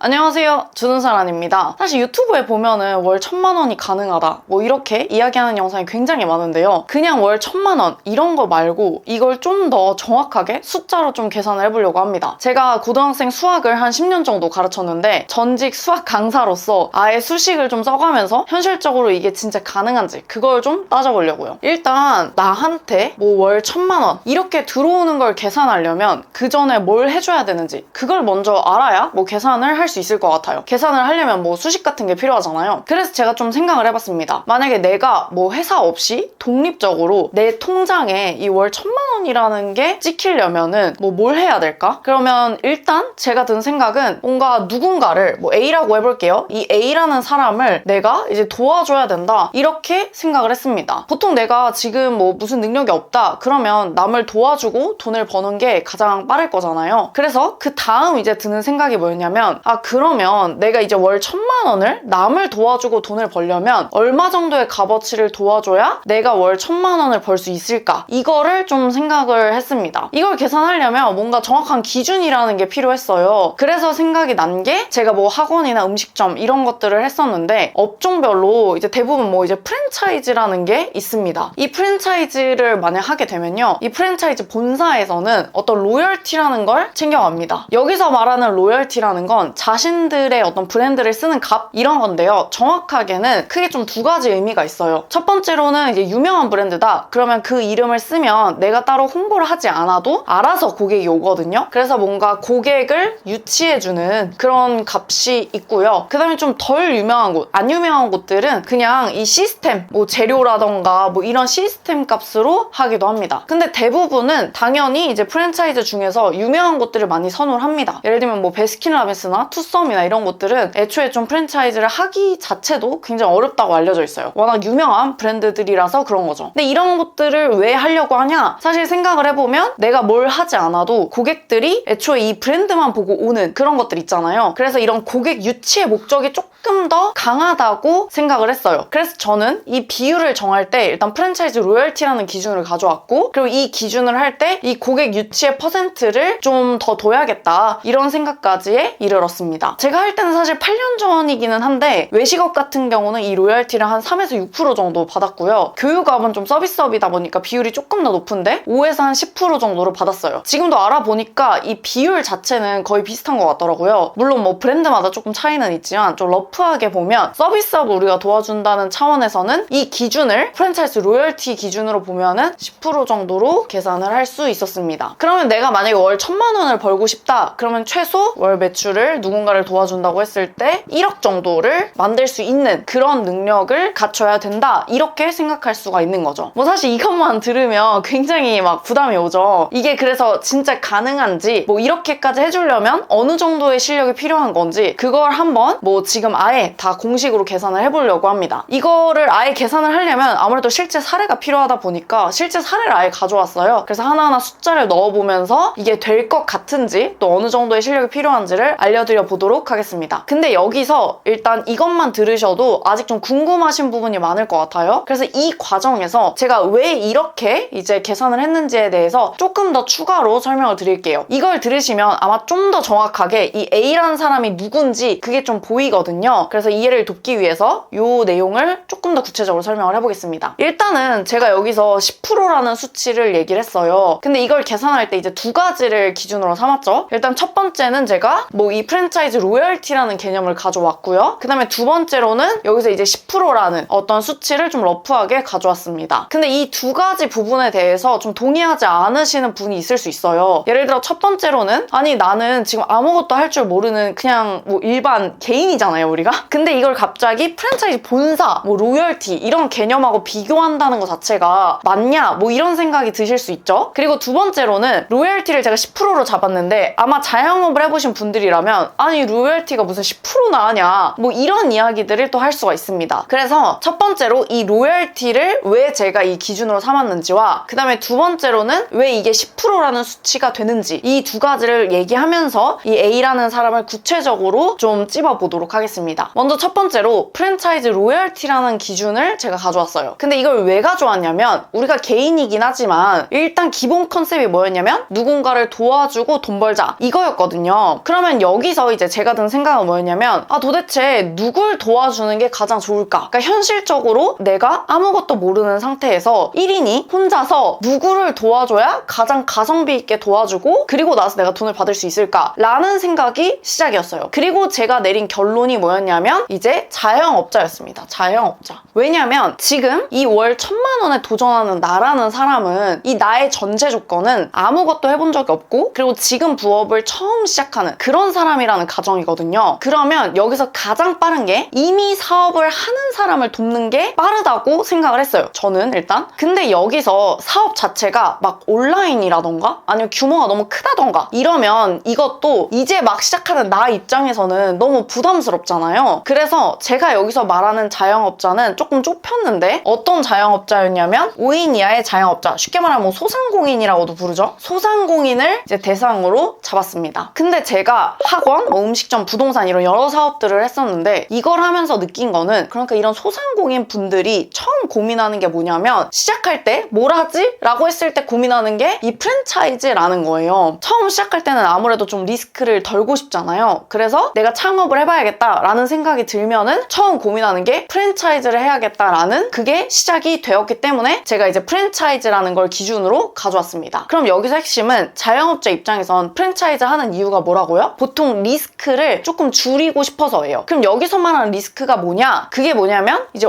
안녕하세요, 주눈사란입니다. 사실 유튜브에 보면은 월 1000만 원이 가능하다 뭐 이렇게 이야기하는 영상이 굉장히 많은데요. 그냥 월 1000만 원 이런 거 말고 이걸 좀 더 정확하게 숫자로 좀 계산을 해보려고 합니다. 제가 고등학생 수학을 한 10년 정도 가르쳤는데 전직 수학 강사로서 아예 수식을 좀 써가면서 현실적으로 이게 진짜 가능한지 그걸 좀 따져보려고요. 일단 나한테 뭐 월 1000만 원 이렇게 들어오는 걸 계산하려면 그 전에 뭘 해줘야 되는지 그걸 먼저 알아야 뭐 계산을 할 수 있을 것 같아요. 계산을 하려면 뭐 수식 같은 게 필요하잖아요. 그래서 제가 좀 생각을 해봤습니다. 만약에 내가 뭐 회사 없이 독립적으로 내 통장에 이 월 1000만 원이라는 게 찍히려면은 뭐 뭘 해야 될까? 그러면 일단 제가 든 생각은 뭔가 누군가를 뭐 A라고 해볼게요. 이 A라는 사람을 내가 이제 도와줘야 된다 이렇게 생각을 했습니다. 보통 내가 지금 뭐 무슨 능력이 없다 그러면 남을 도와주고 돈을 버는 게 가장 빠를 거잖아요. 그래서 그 다음 이제 드는 생각이 뭐였냐면 그러면 내가 이제 월 1000만 원을 남을 도와주고 돈을 벌려면 얼마 정도의 값어치를 도와줘야 내가 월 1000만 원을 벌 수 있을까? 이거를 좀 생각을 했습니다. 이걸 계산하려면 뭔가 정확한 기준이라는 게 필요했어요. 그래서 생각이 난 게 제가 뭐 학원이나 음식점 이런 것들을 했었는데 업종별로 이제 대부분 뭐 이제 프랜차이즈라는 게 있습니다. 이 프랜차이즈를 만약 하게 되면요. 이 프랜차이즈 본사에서는 어떤 로열티라는 걸 챙겨갑니다. 여기서 말하는 로열티라는 건 자신들의 어떤 브랜드를 쓰는 값 이런 건데요. 정확하게는 크게 좀 두 가지 의미가 있어요. 첫 번째로는 이제 유명한 브랜드다. 그러면 그 이름을 쓰면 내가 따로 홍보를 하지 않아도 알아서 고객이 오거든요. 그래서 뭔가 고객을 유치해주는 그런 값이 있고요. 그 다음에 좀 덜 유명한 곳, 안 유명한 곳들은 그냥 이 시스템, 뭐 재료라던가 뭐 이런 시스템 값으로 하기도 합니다. 근데 대부분은 당연히 이제 프랜차이즈 중에서 유명한 곳들을 많이 선호를 합니다. 예를 들면 뭐 베스킨라빈스나 투썸이나 이런 곳들은 애초에 좀 프랜차이즈를 하기 자체도 굉장히 어렵다고 알려져 있어요. 워낙 유명한 브랜드들이라서 그런 거죠. 근데 이런 것들을 왜 하려고 하냐? 사실 생각을 해보면 내가 뭘 하지 않아도 고객들이 애초에 이 브랜드만 보고 오는 그런 것들 있잖아요. 그래서 이런 고객 유치의 목적이 조금 더 강하다고 생각을 했어요. 그래서 저는 이 비율을 정할 때 일단 프랜차이즈 로열티라는 기준을 가져왔고 그리고 이 기준을 할 때 이 고객 유치의 퍼센트를 좀 더 둬야겠다 이런 생각까지에 이르렀습니다. 제가 할 때는 사실 8년 전이기는 한데 외식업 같은 경우는 이 로열티를 한 3에서 6% 정도 받았고요. 교육업은 좀 서비스업이다 보니까 비율이 조금 더 높은데 5에서 한 10% 정도를 받았어요. 지금도 알아보니까 이 비율 자체는 거의 비슷한 것 같더라고요. 물론 뭐 브랜드마다 조금 차이는 있지만 좀 러프하게 보면 서비스업 우리가 도와준다는 차원에서는 이 기준을 프랜차이즈 로열티 기준으로 보면은 10% 정도로 계산을 할 수 있었습니다. 그러면 내가 만약에 월 1000만 원을 벌고 싶다 그러면 최소 월 매출을 누군가를 도와준다고 했을 때 1억 정도를 만들 수 있는 그런 능력을 갖춰야 된다 이렇게 생각할 수가 있는 거죠. 뭐 사실 이것만 들으면 굉장히 막 부담이 오죠. 이게 그래서 진짜 가능한지 뭐 이렇게까지 해주려면 어느 정도의 실력이 필요한 건지 그걸 한번 뭐 지금 아예 다 공식으로 계산을 해보려고 합니다. 이거를 아예 계산을 하려면 아무래도 실제 사례가 필요하다 보니까 실제 사례를 아예 가져왔어요. 그래서 하나하나 숫자를 넣어보면서 이게 될 것 같은지 또 어느 정도의 실력이 필요한지를 알려드려 보도록 하겠습니다. 근데 여기서 일단 이것만 들으셔도 아직 좀 궁금하신 부분이 많을 것 같아요. 그래서 이 과정에서 제가 왜 이렇게 이제 계산을 했는지에 대해서 조금 더 추가로 설명을 드릴게요. 이걸 들으시면 아마 좀 더 정확하게 이 A라는 사람이 누군지 그게 좀 보이거든요. 그래서 이해를 돕기 위해서 이 내용을 조금 더 구체적으로 설명을 해보겠습니다. 일단은 제가 여기서 10%라는 수치를 얘기를 했어요. 근데 이걸 계산할 때 이제 두 가지를 기준으로 삼았죠. 일단 첫 번째는 제가 뭐 이 프랜차이즈 로열티라는 개념을 가져왔고요. 그 다음에 두 번째로는 여기서 이제 10%라는 어떤 수치를 좀 러프하게 가져왔습니다. 근데 이 두 가지 부분에 대해서 좀 동의하지 않으시는 분이 있을 수 있어요. 예를 들어 첫 번째로는 아니 나는 지금 아무것도 할 줄 모르는 그냥 뭐 일반 개인이잖아요 우리가. 근데 이걸 갑자기 프랜차이즈 본사 뭐 로열티 이런 개념하고 비교한다는 것 자체가 맞냐 뭐 이런 생각이 드실 수 있죠. 그리고 두 번째로는 로열티를 제가 10%로 잡았는데 아마 자영업을 해보신 분들이라면 아니 로열티가 무슨 10%나 하냐 뭐 이런 이야기들을 또 할 수가 있습니다. 그래서 첫 번째로 이 로열티를 왜 제가 이 기준으로 삼았는지와 그 다음에 두 번째로는 왜 이게 10%라는 수치가 되는지 이 두 가지를 얘기하면서 이 A라는 사람을 구체적으로 좀 찝어보도록 하겠습니다. 있습니다. 먼저 첫 번째로 프랜차이즈 로열티라는 기준을 제가 가져왔어요. 근데 이걸 왜 가져왔냐면 우리가 개인이긴 하지만 일단 기본 컨셉이 뭐였냐면 누군가를 도와주고 돈 벌자 이거였거든요. 그러면 여기서 이제 제가 든 생각은 뭐였냐면 도대체 누굴 도와주는 게 가장 좋을까? 그러니까 현실적으로 내가 아무것도 모르는 상태에서 1인이 혼자서 누구를 도와줘야 가장 가성비 있게 도와주고 그리고 나서 내가 돈을 받을 수 있을까? 라는 생각이 시작이었어요. 그리고 제가 내린 결론이 뭐였냐면 이제 자영업자였습니다. 자영업자. 왜냐면 지금 이 월 1,000만 원에 도전하는 나라는 사람은 이 나의 전제 조건은 아무것도 해본 적이 없고 그리고 지금 부업을 처음 시작하는 그런 사람이라는 가정이거든요. 그러면 여기서 가장 빠른 게 이미 사업을 하는 사람을 돕는 게 빠르다고 생각을 했어요. 저는 일단. 근데 여기서 사업 자체가 막 온라인이라던가 아니면 규모가 너무 크다던가 이러면 이것도 이제 막 시작하는 나 입장에서는 너무 부담스럽잖아요. 그래서 제가 여기서 말하는 자영업자는 조금 좁혔는데 어떤 자영업자였냐면 5인 이하의 자영업자, 쉽게 말하면 뭐 소상공인이라고도 부르죠. 소상공인을 이제 대상으로 잡았습니다. 근데 제가 학원, 음식점, 부동산 이런 여러 사업들을 했었는데 이걸 하면서 느낀 거는 그러니까 이런 소상공인 분들이 처음 고민하는 게 뭐냐면 시작할 때 뭘 하지? 라고 했을 때 고민하는 게 이 프랜차이즈라는 거예요. 처음 시작할 때는 아무래도 좀 리스크를 덜고 싶잖아요. 그래서 내가 창업을 해봐야겠다라는 생각이 들면은 처음 고민하는 게 프랜차이즈를 해야겠다라는 그게 시작이 되었기 때문에 제가 이제 프랜차이즈라는 걸 기준으로 가져왔습니다. 그럼 여기서 핵심은 자영업자 입장에선 프랜차이즈 하는 이유가 뭐라고요? 보통 리스크를 조금 줄이고 싶어서예요. 그럼 여기서 말하는 리스크가 뭐냐? 그게 뭐냐면 이제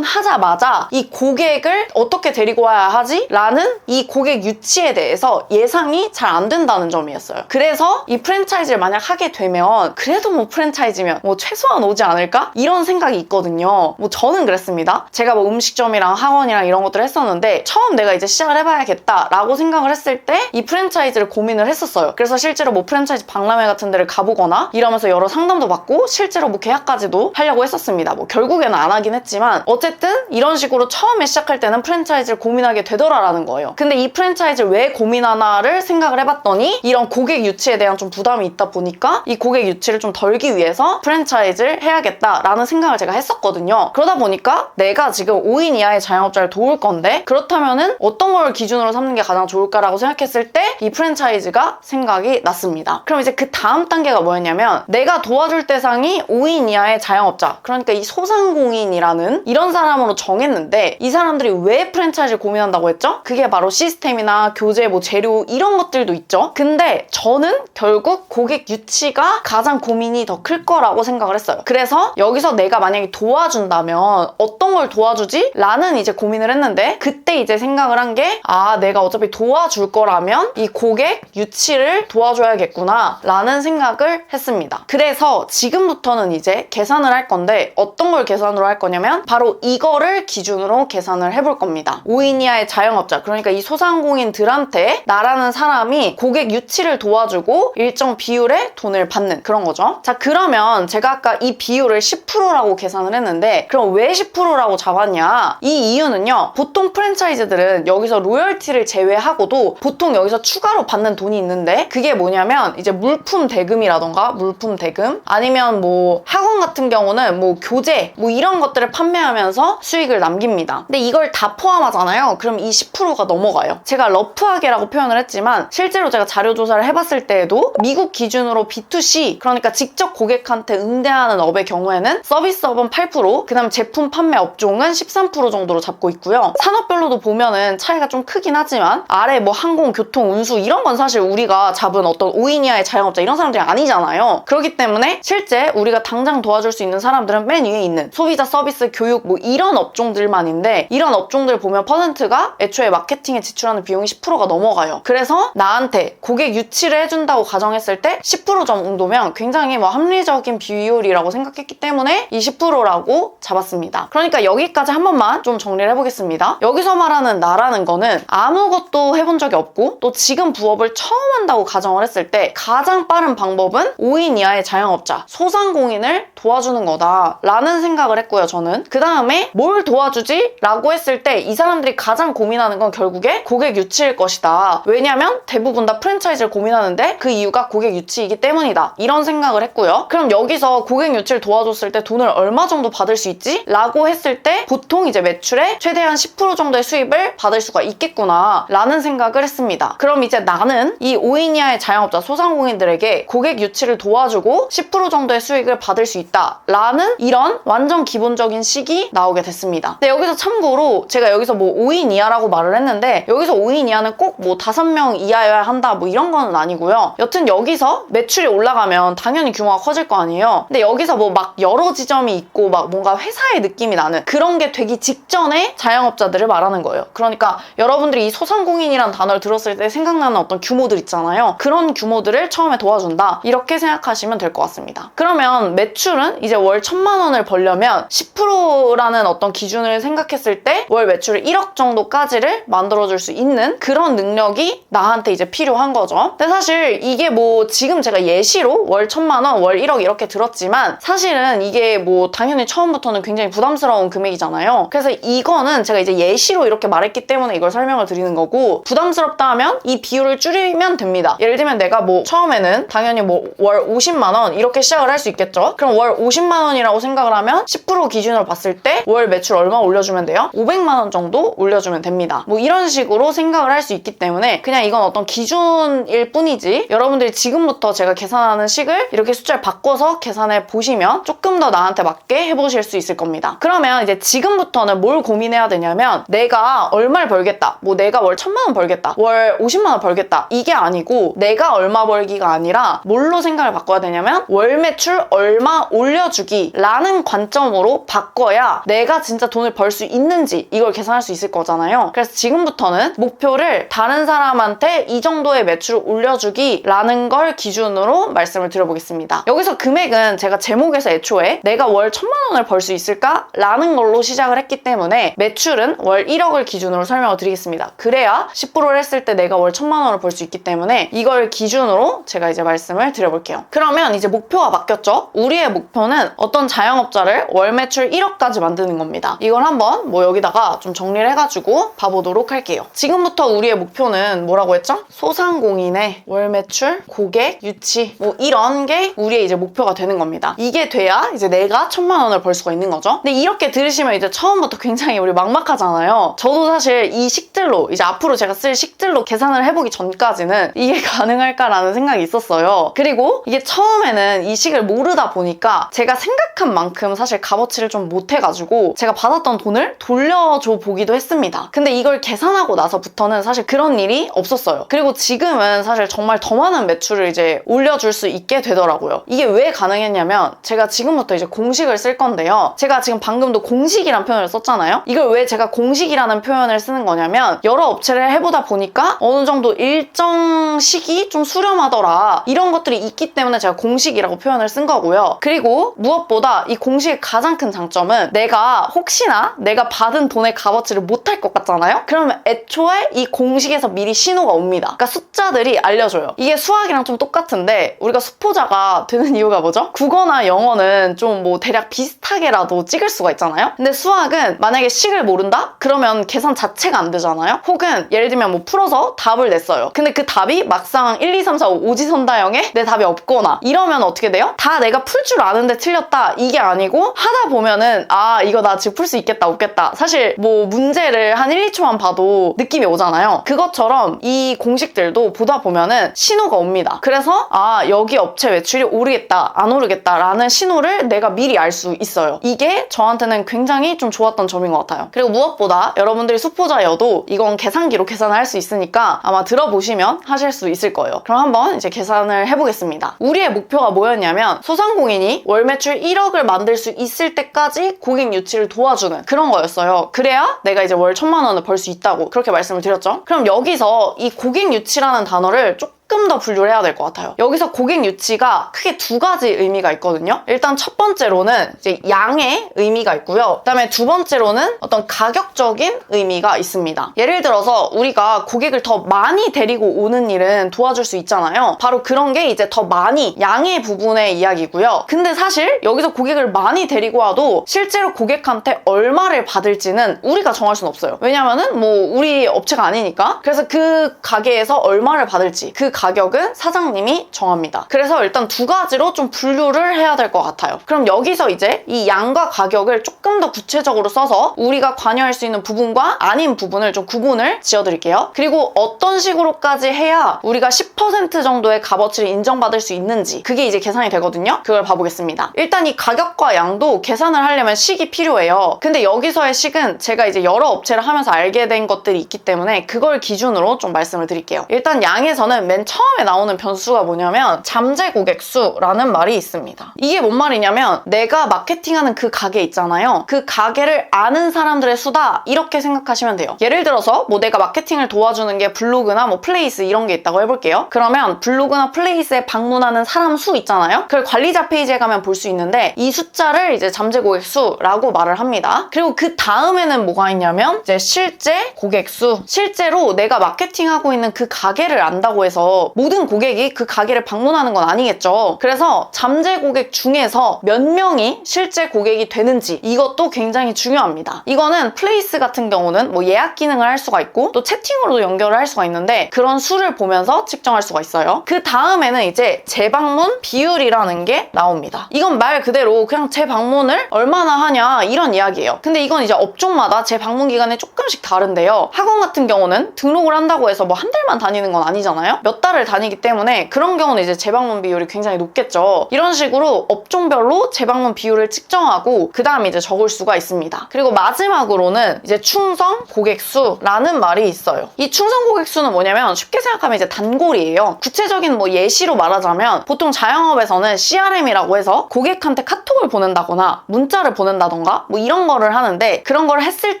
오픈하자마자 이 고객을 어떻게 데리고 와야 하지? 라는 이 고객 유치에 대해서 예상이 잘 안 된다는 점이었어요. 그래서 이 프랜차이즈를 만약 하게 되면 그래도 뭐 프랜차이즈면 뭐 최소한 오지 않을까? 이런 생각이 있거든요. 뭐 저는 그랬습니다. 제가 뭐 음식점이랑 학원이랑 이런 것들을 했었는데 처음 내가 이제 시작을 해봐야겠다라고 생각을 했을 때 이 프랜차이즈를 고민을 했었어요. 그래서 실제로 뭐 프랜차이즈 박람회 같은 데를 가보거나 이러면서 여러 상담도 받고 실제로 뭐 계약까지도 하려고 했었습니다. 뭐 결국에는 안 하긴 했지만 어쨌든 이런 식으로 처음에 시작할 때는 프랜차이즈를 고민하게 되더라라는 거예요. 근데 이 프랜차이즈를 왜 고민하나를 생각을 해봤더니 이런 고객 유치에 대한 좀 부담이 있다 보니까 이 고객 유치를 좀 덜기 위해서 프랜차이즈를 해야겠다라는 생각을 제가 했었거든요. 그러다 보니까 내가 지금 5인 이하의 자영업자를 도울 건데 그렇다면은 어떤 걸 기준으로 삼는 게 가장 좋을까라고 생각했을 때 이 프랜차이즈가 생각이 났습니다. 그럼 이제 그 다음 단계가 뭐였냐면 내가 도와줄 대상이 5인 이하의 자영업자, 그러니까 이 소상공인이라는 이런 사람으로 정했는데 이 사람들이 왜 프랜차이즈를 고민한다고 했죠? 그게 바로 시스템이나 교재, 뭐 재료 이런 것들도 있죠. 근데 저는 결국 고객 유치가 가장 고민이 더 클 거라고 생각을 했어요. 그래서 여기서 내가 만약에 도와준다면 어떤 걸 도와주지? 라는 이제 고민을 했는데 그때 이제 생각을 한 게 내가 어차피 도와줄 거라면 이 고객 유치를 도와줘야겠구나 라는 생각을 했습니다. 그래서 지금부터는 이제 계산을 할 건데 어떤 걸 계산으로 할 거냐면 바로 이거를 기준으로 계산을 해볼 겁니다. 5인 이하의 자영업자, 그러니까 이 소상공인들한테 나라는 사람이 고객 유치를 도와주고 일정 비율의 돈을 받는 그런 거죠. 자, 그러면 제가 아까 이 비율을 10%라고 계산을 했는데 그럼 왜 10%라고 잡았냐? 이 이유는요. 보통 프랜차이즈들은 여기서 로열티를 제외하고도 보통 여기서 추가로 받는 돈이 있는데 그게 뭐냐면 이제 물품 대금이라던가 물품 대금 아니면 뭐 학원 같은 경우는 뭐 교재 뭐 이런 것들을 판매하면서 수익을 남깁니다. 근데 이걸 다 포함하잖아요. 그럼 이 10%가 넘어가요. 제가 러프하게라고 표현을 했지만 실제로 제가 자료 조사를 해봤을 때에도 미국 기준으로 B2C 그러니까 직접 고객한테 응대하는 업의 경우에는 서비스업은 8%, 그 다음 제품 판매 업종은 13% 정도로 잡고 있고요. 산업별로도 보면은 차이가 좀 크긴 하지만 아래 뭐 항공, 교통, 운수 이런 건 사실 우리가 잡은 어떤 5인 이하의 자영업자 이런 사람들이 아니잖아요. 그렇기 때문에 실제 우리가 당장 도와줄 수 있는 사람들은 맨 위에 있는 소비자 서비스, 교육 뭐 이런 업종들만인데 이런 업종들 보면 퍼센트가 애초에 마케팅에 지출하는 비용이 10%가 넘어가요. 그래서 나한테 고객 유치를 해준다고 가정했을 때 10% 정도면 굉장히 뭐 합리적인 비율이라고 생각했기 때문에 이 10%라고 잡았습니다. 그러니까 여기까지 한 번만 좀 정리를 해보겠습니다. 여기서 말하는 나라는 거는 아무것도 해본 적이 없고 또 지금 부업을 처음 한다고 가정을 했을 때 가장 빠른 방법은 5인 이하의 자영업자, 소상공인을 도와주는 거다 라는 생각을 했고요. 저는 그 다음에 뭘 도와주지? 라고 했을 때 이 사람들이 가장 고민하는 건 결국에 고객 유치일 것이다. 왜냐면 대부분 다 프랜차이즈를 고민하는데 그 이유가 고객 유치이기 때문이다. 이런 생각을 했고요. 그럼 여기서 고객 고객 유치를 도와줬을 때 돈을 얼마 정도 받을 수 있지? 라고 했을 때 보통 이제 매출의 최대한 10% 정도의 수입을 받을 수가 있겠구나 라는 생각을 했습니다. 그럼 이제 나는 이 5인 이하의 자영업자 소상공인들에게 고객 유치를 도와주고 10% 정도의 수익을 받을 수 있다 라는 이런 완전 기본적인 식이 나오게 됐습니다. 근데 여기서 참고로 제가 여기서 뭐 5인 이하라고 말을 했는데 여기서 5인 이하는 꼭 뭐 5명 이하여야 한다 뭐 이런 거는 아니고요. 여튼 여기서 매출이 올라가면 당연히 규모가 커질 거 아니에요. 근데 여기서 뭐 막 여러 지점이 있고 막 뭔가 회사의 느낌이 나는 그런 게 되기 직전에 자영업자들을 말하는 거예요. 그러니까 여러분들이 이 소상공인이란 단어를 들었을 때 생각나는 어떤 규모들 있잖아요. 그런 규모들을 처음에 도와준다. 이렇게 생각하시면 될 것 같습니다. 그러면 매출은 이제 월 1,000만 원을 벌려면 10%라는 어떤 기준을 생각했을 때 월 매출 1억 정도까지를 만들어줄 수 있는 그런 능력이 나한테 이제 필요한 거죠. 근데 사실 이게 뭐 지금 제가 예시로 월 1,000만 원, 월 1억 이렇게 들었지만 사실은 이게 뭐 당연히 처음부터는 굉장히 부담스러운 금액이잖아요. 그래서 이거는 제가 이제 예시로 이렇게 말했기 때문에 이걸 설명을 드리는 거고 부담스럽다 하면 이 비율을 줄이면 됩니다. 예를 들면 내가 뭐 처음에는 당연히 뭐 월 50만 원 이렇게 시작을 할 수 있겠죠. 그럼 월 50만 원이라고 생각을 하면 10% 기준으로 봤을 때 월 매출 얼마 올려주면 돼요? 500만 원 정도 올려주면 됩니다. 뭐 이런 식으로 생각을 할 수 있기 때문에 그냥 이건 어떤 기준일 뿐이지 여러분들이 지금부터 제가 계산하는 식을 이렇게 숫자를 바꿔서 계산해 보시면 조금 더 나한테 맞게 해보실 수 있을 겁니다. 그러면 이제 지금부터는 뭘 고민해야 되냐면 내가 얼마를 벌겠다, 뭐 내가 월 1,000만 원 벌겠다, 월 50만 원 벌겠다 이게 아니고 내가 얼마 벌기가 아니라 뭘로 생각을 바꿔야 되냐면 월 매출 얼마 올려주기 라는 관점으로 바꿔야 내가 진짜 돈을 벌 수 있는지 이걸 계산할 수 있을 거잖아요. 그래서 지금부터는 목표를 다른 사람한테 이 정도의 매출을 올려주기 라는 걸 기준으로 말씀을 드려보겠습니다. 여기서 금액은 제가 제목에서 애초에 내가 월 1,000만 원을 벌 수 있을까? 라는 걸로 시작을 했기 때문에 매출은 월 1억을 기준으로 설명을 드리겠습니다. 그래야 10%를 했을 때 내가 월 1,000만 원을 벌 수 있기 때문에 이걸 기준으로 제가 이제 말씀을 드려볼게요. 그러면 이제 목표가 바뀌었죠? 우리의 목표는 어떤 자영업자를 월 매출 1억까지 만드는 겁니다. 이걸 한번 뭐 여기다가 좀 정리를 해가지고 봐보도록 할게요. 지금부터 우리의 목표는 뭐라고 했죠? 소상공인의 월 매출, 고객, 유치 뭐 이런 게 우리의 이제 목표가 되는 겁니다. 이게 돼야 이제 내가 1,000만 원을 벌 수가 있는 거죠. 근데 이렇게 들으시면 이제 처음부터 굉장히 우리 막막하잖아요. 저도 사실 이 식들로 이제 앞으로 제가 쓸 식들로 계산을 해보기 전까지는 이게 가능할까라는 생각이 있었어요. 그리고 이게 처음에는 이 식을 모르다 보니까 제가 생각한 만큼 사실 값어치를 좀 못해가지고 제가 받았던 돈을 돌려줘 보기도 했습니다. 근데 이걸 계산하고 나서부터는 사실 그런 일이 없었어요. 그리고 지금은 사실 정말 더 많은 매출을 이제 올려줄 수 있게 되더라고요. 이게 왜 가능했냐면 제가 지금부터 이제 공식을 쓸 건데요. 제가 지금 방금도 공식이란 표현을 썼잖아요. 이걸 왜 제가 공식이라는 표현을 쓰는 거냐면 여러 업체를 해보다 보니까 어느 정도 일정 시기 좀 수렴하더라 이런 것들이 있기 때문에 제가 공식이라고 표현을 쓴 거고요. 그리고 무엇보다 이 공식의 가장 큰 장점은 내가 혹시나 내가 받은 돈의 값어치를 못할 것 같잖아요? 그러면 애초에 이 공식에서 미리 신호가 옵니다. 그러니까 숫자들이 알려줘요. 이게 수학이랑 좀 똑같은데 우리가 수포자가 되는 이유가 뭐죠? 국어나 영어는 좀 뭐 대략 비슷하게라도 찍을 수가 있잖아요? 근데 수학은 만약에 식을 모른다? 그러면 계산 자체가 안 되잖아요? 혹은 예를 들면 뭐 풀어서 답을 냈어요. 근데 그 답이 막상 1, 2, 3, 4, 5 오지선다형에 내 답이 없거나 이러면 어떻게 돼요? 다 내가 풀 줄 아는데 틀렸다 이게 아니고 하다 보면은 아 이거 나 지금 풀 수 있겠다 없겠다 사실 뭐 문제를 한 1, 2초만 봐도 느낌이 오잖아요. 그것처럼 이 공식들도 보다 보면은 신호가 옵니다. 그래서 아 여기 업체 매출이 오르겠다 안 오르겠다 라는 신호를 내가 미리 알 수 있어요. 이게 저한테는 굉장히 좀 좋았던 점인 것 같아요. 그리고 무엇보다 여러분들이 수포자여도 이건 계산기로 계산을 할 수 있으니까 아마 들어보시면 하실 수 있을 거예요. 그럼 한번 이제 계산을 해보겠습니다. 우리의 목표가 뭐였냐면 소상공인이 월 매출 1억을 만들 수 있을 때까지 고객 유치를 도와주는 그런 거였어요. 그래야 내가 이제 월 1,000만 원을 벌 수 있다고 그렇게 말씀을 드렸죠. 그럼 여기서 이 고객 유치라는 단어를 조금 더 분류를 해야 될 것 같아요. 여기서 고객 유치가 크게 두 가지 의미가 있거든요. 일단 첫 번째로는 이제 양의 의미가 있고요. 그다음에 두 번째로는 어떤 가격적인 의미가 있습니다. 예를 들어서 우리가 고객을 더 많이 데리고 오는 일은 도와줄 수 있잖아요. 바로 그런 게 이제 더 많이 양의 부분의 이야기고요. 근데 사실 여기서 고객을 많이 데리고 와도 실제로 고객한테 얼마를 받을지는 우리가 정할 수는 없어요. 왜냐면은 뭐 우리 업체가 아니니까. 그래서 그 가게에서 얼마를 받을지 그 가격은 사장님이 정합니다. 그래서 일단 두 가지로 좀 분류를 해야 될 것 같아요. 그럼 여기서 이제 이 양과 가격을 조금 더 구체적으로 써서 우리가 관여할 수 있는 부분과 아닌 부분을 좀 구분을 지어드릴게요. 그리고 어떤 식으로까지 해야 우리가 10% 정도의 값어치를 인정받을 수 있는지 그게 이제 계산이 되거든요. 그걸 봐보겠습니다. 일단 이 가격과 양도 계산을 하려면 식이 필요해요. 근데 여기서의 식은 제가 이제 여러 업체를 하면서 알게 된 것들이 있기 때문에 그걸 기준으로 좀 말씀을 드릴게요. 일단 양에서는 맨 처음에 나오는 변수가 뭐냐면 잠재 고객 수라는 말이 있습니다. 이게 뭔 말이냐면 내가 마케팅하는 그 가게 있잖아요. 그 가게를 아는 사람들의 수다 이렇게 생각하시면 돼요. 예를 들어서 뭐 내가 마케팅을 도와주는 게 블로그나 뭐 플레이스 이런 게 있다고 해볼게요. 그러면 블로그나 플레이스에 방문하는 사람 수 있잖아요. 그걸 관리자 페이지에 가면 볼 수 있는데 이 숫자를 이제 잠재 고객 수라고 말을 합니다. 그리고 그 다음에는 뭐가 있냐면 이제 실제 고객 수. 실제로 내가 마케팅하고 있는 그 가게를 안다고 해서 모든 고객이 그 가게를 방문하는 건 아니겠죠. 그래서 잠재 고객 중에서 몇 명이 실제 고객이 되는지 이것도 굉장히 중요합니다. 이거는 플레이스 같은 경우는 뭐 예약 기능을 할 수가 있고 또 채팅으로도 연결을 할 수가 있는데 그런 수를 보면서 측정할 수가 있어요. 그 다음에는 이제 재방문 비율이라는 게 나옵니다. 이건 말 그대로 그냥 재방문을 얼마나 하냐 이런 이야기예요. 근데 이건 이제 업종마다 재방문 기간이 조금씩 다른데요. 학원 같은 경우는 등록을 한다고 해서 뭐 한 달만 다니는 건 아니잖아요. 몇 달을 다니기 때문에 그런 경우는 이제 재방문 비율이 굉장히 높겠죠. 이런 식으로 업종별로 재방문 비율을 측정하고 그 다음에 이제 적을 수가 있습니다. 그리고 마지막으로는 이제 충성 고객 수라는 말이 있어요. 이 충성 고객 수는 뭐냐면 쉽게 생각하면 이제 단골이에요. 구체적인 뭐 예시로 말하자면 보통 자영업에서는 CRM이라고 해서 고객한테 카톡을 보낸다거나 문자를 보낸다던가 뭐 이런 거를 하는데 그런 걸 했을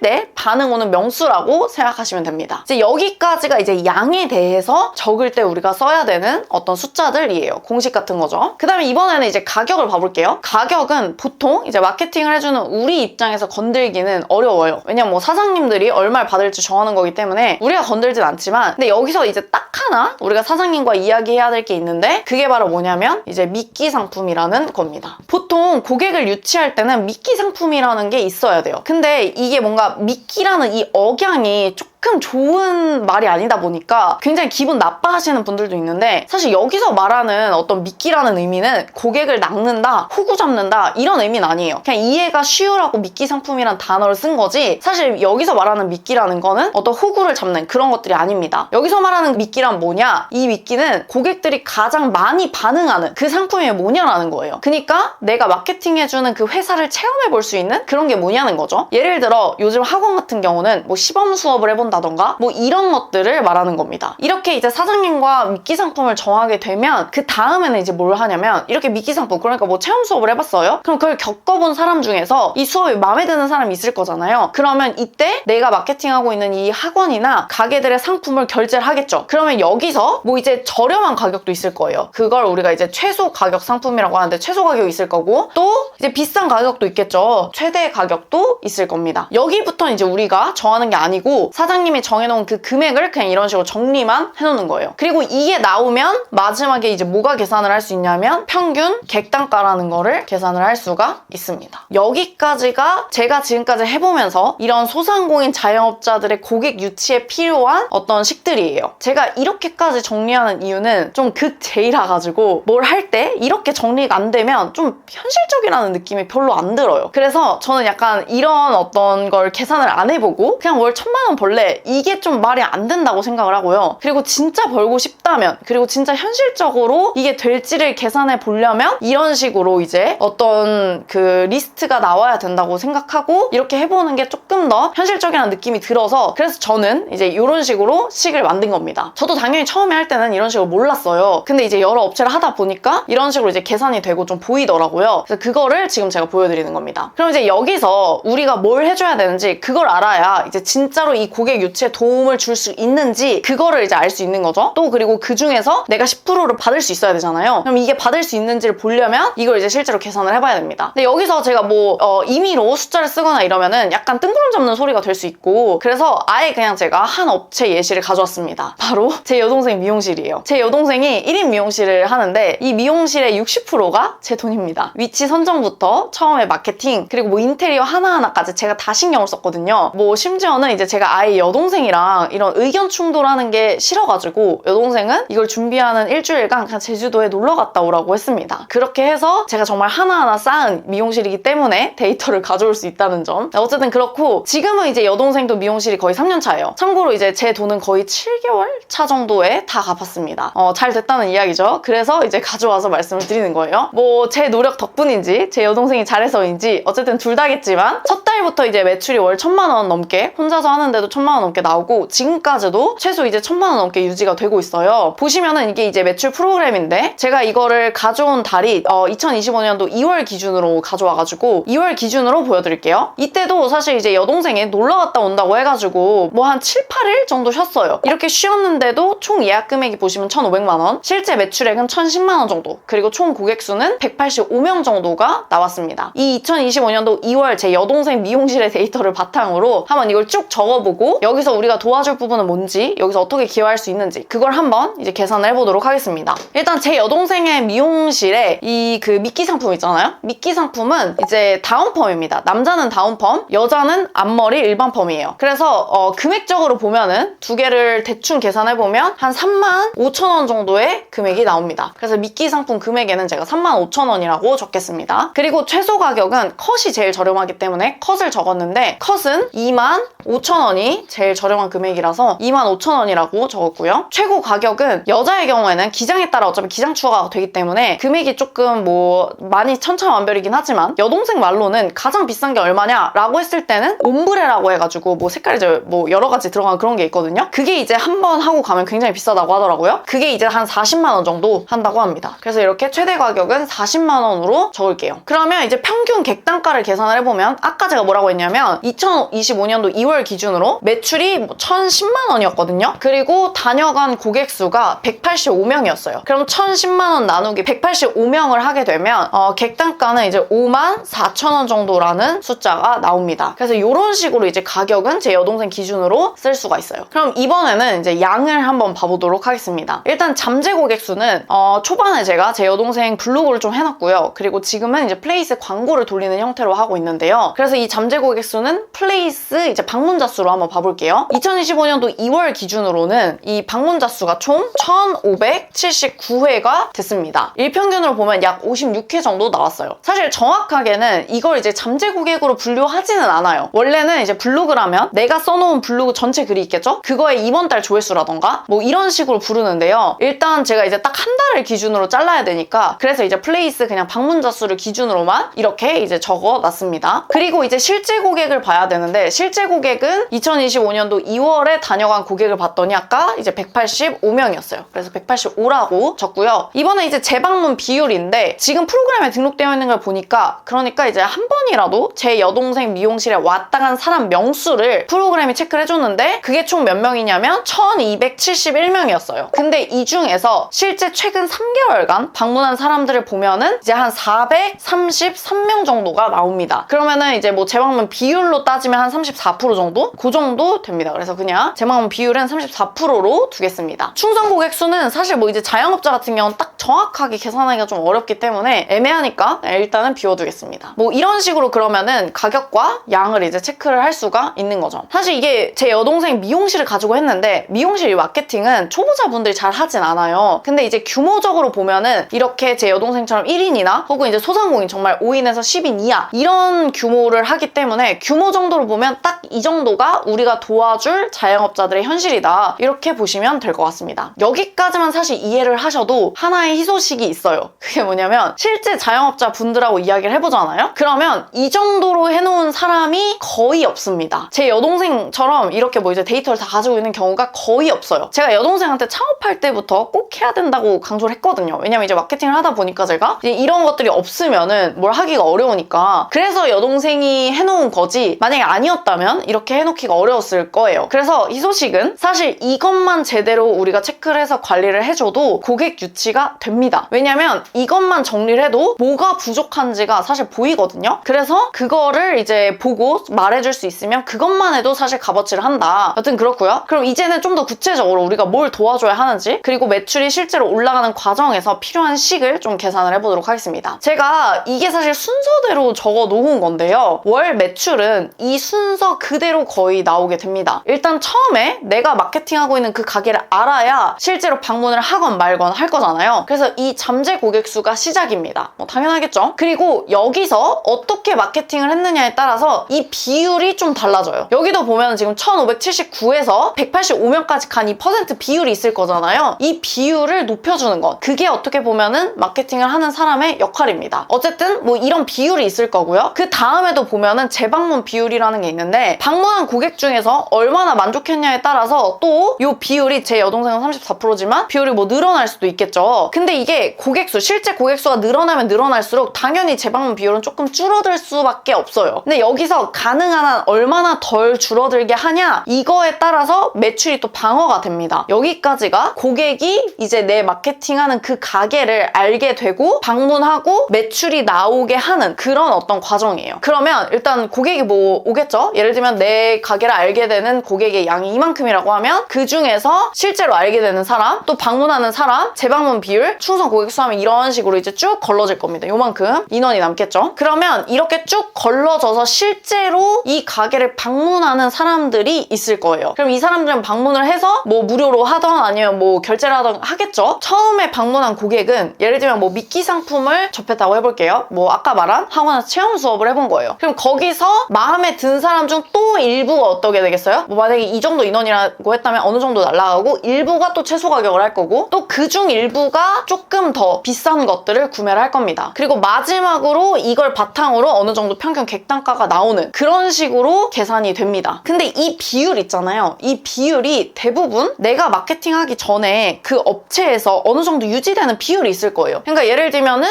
때 반응 오는 명수라고 생각하시면 됩니다. 이제 여기까지가 이제 양에 대해서 적을 때 우리가 써야 되는 어떤 숫자들이에요. 공식 같은 거죠. 그 다음에 이번에는 이제 가격을 봐볼게요. 가격은 보통 이제 마케팅을 해주는 우리 입장에서 건들기는 어려워요. 왜냐면 뭐 사장님들이 얼마를 받을지 정하는 거기 때문에 우리가 건들진 않지만 근데 여기서 이제 딱 하나 우리가 사장님과 이야기해야 될 게 있는데 그게 바로 뭐냐면 이제 미끼 상품이라는 겁니다. 보통 고객을 유치할 때는 미끼 상품이라는 게 있어야 돼요. 근데 이게 뭔가 미끼라는 이 억양이 조금 좋은 말이 아니다 보니까 굉장히 기분 나빠하시는 분들도 있는데 사실 여기서 말하는 어떤 미끼라는 의미는 고객을 낚는다, 호구 잡는다 이런 의미는 아니에요. 그냥 이해가 쉬우라고 미끼 상품이란 단어를 쓴 거지 사실 여기서 말하는 미끼라는 거는 어떤 호구를 잡는 그런 것들이 아닙니다. 여기서 말하는 미끼란 뭐냐? 이 미끼는 고객들이 가장 많이 반응하는 그 상품이 뭐냐라는 거예요. 그러니까 내가 마케팅해주는 그 회사를 체험해 볼 수 있는 그런 게 뭐냐는 거죠. 예를 들어 요즘 학원 같은 경우는 뭐 시범 수업을 해본다던가 뭐 이런 것들을 말하는 겁니다. 이렇게 이제 사장님과 미끼 상품을 정하게 되면 그 다음에는 이제 뭘 하냐면 이렇게 미끼 상품 그러니까 뭐 체험 수업을 해봤어요? 그럼 그걸 겪어본 사람 중에서 이 수업이 마음에 드는 사람이 있을 거잖아요. 그러면 이때 내가 마케팅하고 있는 이 학원이나 가게들의 상품을 결제를 하겠죠. 그러면 여기서 뭐 이제 저렴한 가격도 있을 거예요. 그걸 우리가 이제 최소 가격 상품이라고 하는데 최소 가격이 있을 거고 또 이제 비싼 가격도 있겠죠. 최대 가격도 있을 겁니다. 여기부터 이제 우리가 정하는 게 아니고 사장님이 정해놓은 그 금액을 그냥 이런 식으로 정리만 해놓는 거예요. 그리고 이게 나오면 마지막에 이제 뭐가 계산을 할 수 있냐면 평균 객단가라는 거를 계산을 할 수가 있습니다. 여기까지가 제가 지금까지 해보면서 이런 소상공인 자영업자들의 고객 유치에 필요한 어떤 식들이에요. 제가 이렇게까지 정리하는 이유는 좀 극제이라 가지고 뭘 할 때 이렇게 정리가 안 되면 좀 현실적이라는 느낌이 별로 안 들어요. 그래서 저는 약간 이런 어떤 걸 계산을 안 해보고 그냥 월 1000만 원 벌래 이게 좀 말이 안 된다고 생각을 하고요. 그리고 진짜 벌고 싶다면 그리고 진짜 현실적으로 이게 될지를 계산해 보려면 이런 식으로 이제 어떤 그 리스트가 나와야 된다고 생각하고 이렇게 해보는 게 조금 더 현실적이라는 느낌이 들어서 그래서 저는 이제 이런 식으로 식을 만든 겁니다. 저도 당연히 처음에 할 때는 이런 식으로 몰랐어요. 근데 이제 여러 업체를 하다 보니까 이런 식으로 이제 계산이 되고 좀 보이더라고요. 그래서 그거를 지금 제가 보여드리는 겁니다. 그럼 이제 여기서 우리가 뭘 해줘야 되는지 그걸 알아야 이제 진짜로 이 고객 유치에 도움을 줄 수 있는지 그거를 이제 알 수 있는 거죠. 또 그리고 그 중에서 내가 10%를 받을 수 있어야 되잖아요. 그럼 이게 받을 수 있는지를 보려면 이걸 이제 실제로 계산을 해봐야 됩니다. 근데 여기서 제가 뭐 임의로 숫자를 쓰거나 이러면은 약간 뜬구름 잡는 소리가 될 수 있고 그래서 아예 그냥 제가 한 업체 예시를 가져왔습니다. 바로 제 여동생 미용실이에요. 제 여동생이 1인 미용실을 하는데 이 미용실의 60%가 제 돈입니다. 위치 선정부터 처음에 마케팅 그리고 뭐 인테리어 하나하나까지 제가 다 신경을 썼거든요. 뭐 심지어는 이제 제가 아예 여동생이랑 이런 의견 충돌하는 게 싫어가지고 여동생은 이걸 준비하는 일주일간 그냥 제주도에 놀러 갔다 오라고 했습니다. 그렇게 해서 제가 정말 하나하나 쌓은 미용실이기 때문에 데이터를 가져올 수 있다는 점. 어쨌든 그렇고 지금은 이제 여동생도 미용실이 거의 3년 차예요. 참고로 이제 제 돈은 거의 7개월 차 정도에 다 갚았습니다. 잘 됐다는 이야기죠. 그래서 이제 가져와서 말씀을 드리는 거예요. 뭐 제 노력 덕분인지 제 여동생이 잘해서인지 어쨌든 둘 다겠지만 첫 달부터 이제 매출이 월 1,000만 원 넘게 혼자서 하는데도 1,000만 원 넘게 나오고 지금까지도 최소 이제 1,000만 원 넘게 유지가 되고 있어요. 보시면은 이게 이제 매출 프로그램인데 제가 이거를 가져온 달이 2025년도 2월 기준으로 가져와가지고 2월 기준으로 보여드릴게요. 이때도 사실 이제 여동생이 놀러 갔다 온다고 해가지고 뭐 한 7, 8일 정도 쉬었어요. 이렇게 쉬었는데도 총 예약 금액이 보시면 1,500만 원, 실제 매출액은 1,010만 원 정도, 그리고 총 고객 수는 185명 정도가 나왔습니다. 이 2025년도 2월 제 여동생 미용실의 데이터를 바탕으로 한번 이걸 쭉 적어보고 여기서 우리가 도와줄 부분은 뭔지, 여기서 어떻게 기여할 수 있는지 그걸 한번 이제 계산을 해보도록 하겠습니다. 일단 제 여동생의 미용실에 이 그 미끼 상품 있잖아요. 미끼 상품은 이제 다운펌입니다. 남자는 다운펌, 여자는 앞머리 일반 펌이에요. 그래서 금액적으로 보면은 두 개를 대충 계산해보면 한 35,000원 정도의 금액이 나옵니다. 그래서 미끼 상품 금액에는 제가 35,000원이라고 적겠습니다. 그리고 최소 가격은 컷이 제일 저렴하기 때문에 컷을 적었는데 컷은 25,000원이 제일 저렴한 금액이라서 25,000원이라고 적었고요. 최고 가격은 여자의 경우에는 기장에 따라 어차피 기장 추가가 되기 때문에 금액이 조금 뭐 많이 천차만별이긴 하지만 여동생 말로는 가장 비싼 게 얼마냐라고 했을 때는 옴브레라고 해가지고 뭐 색깔이 이제 뭐 여러 가지 들어간 그런 게 있거든요. 그게 이제 한 번 하고 가면 굉장히 비싸다고 하더라고요. 그게 이제 한 40만 원 정도 한다고 합니다. 그래서 이렇게 최대 가격은 40만 원으로 적을게요. 그러면 이제 평균 객단가를 계산을 해보면 아까 제가 뭐라고 했냐면 2025년도 2월 기준으로 매출이 1,010만 원이었거든요. 그리고 다녀간 고객 수가 185명이었어요. 그럼 1,010만 원 나누기 185명을 하게 되면 객단가는 이제 54,000원 정도라는 숫자가 나옵니다. 그래서 이런 식으로 이제 가격은 제 여동생 기준으로 쓸 수가 있어요. 그럼 이번에는 이제 양을 한번 봐보도록 하겠습니다. 일단 잠재 고객 수는 초반에 제가 제 여동생 블로그를 좀 해놨고요. 그리고 지금은 이제 플레이스 광고를 돌리는 형태로 하고 있는데요. 그래서 이 잠재 고객 수는 플레이스 이제 방문자 수로 한번 봐볼게요. 2025년도 2월 기준으로는 이 방문자 수가 총 1,579회가 됐습니다. 일평균으로 보면 약 56회 정도 나왔어요. 사실 정확하게는 이걸 이제 잠재 고객으로 분류하지는 않아요. 원래는 이제 블로그라면 내가 써놓은 블로그 전체 글이 있겠죠? 그거에 이번 달 조회수라던가 뭐 이런 식으로 부르는데요. 일단 제가 이제 딱 한 달을 기준으로 잘라야 되니까 그래서 이제 플레이스 그냥 방문자 수를 기준으로만 이렇게 이제 적어놨습니다. 그리고 이제 실제 고객을 봐야 되는데 실제 고객은 2025년도 2월에 다녀간 고객을 봤더니 아까 이제 185명이었어요. 그래서 185라고 적고요. 이번에 이제 재방문 비율인데 지금 프로그램에 등록되어 있는 걸 보니까 그러니까 이제 한 번이라도 제 여동생 미용실에 왔다 간 사람 명수를 프로그램이 체크를 해줬는데 그게 총 몇 명이냐면 1,271명이었어요. 근데 이 중에서 실제 최근 3개월간 방문한 사람들을 보면은 이제 한 433명 정도가 나옵니다. 그러면은 이제 뭐 재방문 비율로 따지면 한 34% 정도? 그 정도 됩니다. 그래서 그냥 재방문 비율은 34%로 두겠습니다. 충성 고객 수는 사실 뭐 이제 자영업자 같은 경우는 딱 정확하게 계산하기가 좀 어렵기 때문에 애매하니까 일단은 비워두겠습니다. 뭐 이런 식으로 그러면은 가격과 양을 이제 체크를 할 수가 있는 거죠. 사실 이게 제 여동생 미용실을 가지고 했는데 미용실 마케팅은 초보자분들이 잘 하진 않아요. 근데 이제 규모적으로 보면은 이렇게 제 여동생처럼 1인이나 혹은 이제 소상공인 정말 5인에서 10인 이하 이런 규모를 하기 때문에 규모 정도로 보면 딱 이 정도가 우리가 도와줄 자영업자들의 현실이다. 이렇게 보시면 될 것 같습니다. 여기까지만 사실 이해를 하셔도 하나의 희소식이 있어요. 그게 뭐냐면 실제 자영업자 분들하고 이야기를 해보잖아요. 그러면 이 정도로 해놓은 사람이 거의 없습니다. 제 여동생처럼 이렇게 뭐 이제 데이터를 다 가지고 있는 경우가 거의 없어요. 제가 여동생한테 창업할 때부터 꼭 해야 된다고 강조를 했거든요. 왜냐면 이제 마케팅을 하다 보니까 제가 이제 이런 것들이 없으면은 뭘 하기가 어려우니까 그래서 여동생이 해놓은 거지 만약에 아니었다면 이렇게 해놓기가 어려웠을 거예요. 그래서 이 소식은 사실 이것만 제대로 우리가 체크를 해서 관리를 해줘도 고객 유치가 됩니다. 왜냐면 이것만 정리를 해도 뭐가 부족한지가 사실 보이거든요. 그래서 그거를 이제 보고 말해줄 수 있으면 그것만 해도 사실 값어치를 한다. 여튼 그렇고요. 그럼 이제는 좀 더 구체적으로 우리가 뭘 도와줘야 하는지, 그리고 매출이 실제로 올라가는 과정에서 필요한 식을 좀 계산을 해보도록 하겠습니다. 제가 이게 사실 순서대로 적어 놓은 건데요. 월 매출은 이 순서 그대로 거의 나오게 됩니다. 일단 처음에 내가 마케팅하고 있는 그 가게를 알아야 실제로 방문을 하건 말건 할 거잖아요. 그래서 이 잠재 고객 수가 시작입니다. 뭐 당연하겠죠? 그리고 여기서 어떻게 마케팅을 했느냐에 따라서 이 비율이 좀 달라져요. 여기도 보면 지금 1579에서 185명까지 간 이 퍼센트 비율이 있을 거잖아요. 이 비율을 높여주는 것. 그게 어떻게 보면은 마케팅을 하는 사람의 역할입니다. 어쨌든 뭐 이런 비율이 있을 거고요. 그 다음에도 보면은 재방문 비율이라는 게 있는데 방문한 고객 중에서 얼마나 만족했냐에 따라서 또 이 비율이 제 여동생은 34%지만 비율이 뭐 늘어날 수도 있겠죠. 근데 이게 고객수, 실제 고객수가 늘어나면 늘어날수록 당연히 재방문 비율은 조금 줄어들 수밖에 없어요. 근데 여기서 가능한 한 얼마나 덜 줄어들게 하냐, 이거에 따라서 매출이 또 방어가 됩니다. 여기까지가 고객이 이제 내 마케팅하는 그 가게를 알게 되고 방문하고 매출이 나오게 하는 그런 어떤 과정이에요. 그러면 일단 고객이 뭐 오겠죠? 예를 들면 내 가게를 알게 되는 고객의 양이 이만큼이라고 하면 그 중에서 실제로 알게 되는 사람, 또 방문하는 사람, 재방문 비율, 충성 고객 수 하면 이런 식으로 이제 쭉 걸러질 겁니다. 요만큼 인원이 남겠죠? 그러면 이렇게 쭉 걸러져서 실제로 이 가게를 방문하는 사람들이 있을 거예요. 그럼 이 사람들은 방문을 해서 뭐 무료로 하던 아니면 뭐 결제를 하던 하겠죠? 처음에 방문한 고객은 예를 들면 뭐 미끼 상품을 접했다고 해볼게요. 뭐 아까 말한 학원에서 체험 수업을 해본 거예요. 그럼 거기서 마음에 든 사람 중 또 일부가 어떻게 되겠어요? 뭐 만약에 이 정도 인원이라고 했다면 어느 정도 날라가고 일부가 또 최소 가격을 할 거고 또 그중 일부가 조금 더 비싼 것들을 구매를 할 겁니다. 그리고 마지막으로 이걸 바탕으로 어느 정도 평균 객단가가 나오는 그런 식으로 계산이 됩니다. 근데 이 비율 있잖아요. 이 비율이 대부분 내가 마케팅하기 전에 그 업체에서 어느 정도 유지되는 비율이 있을 거예요. 그러니까 예를 들면은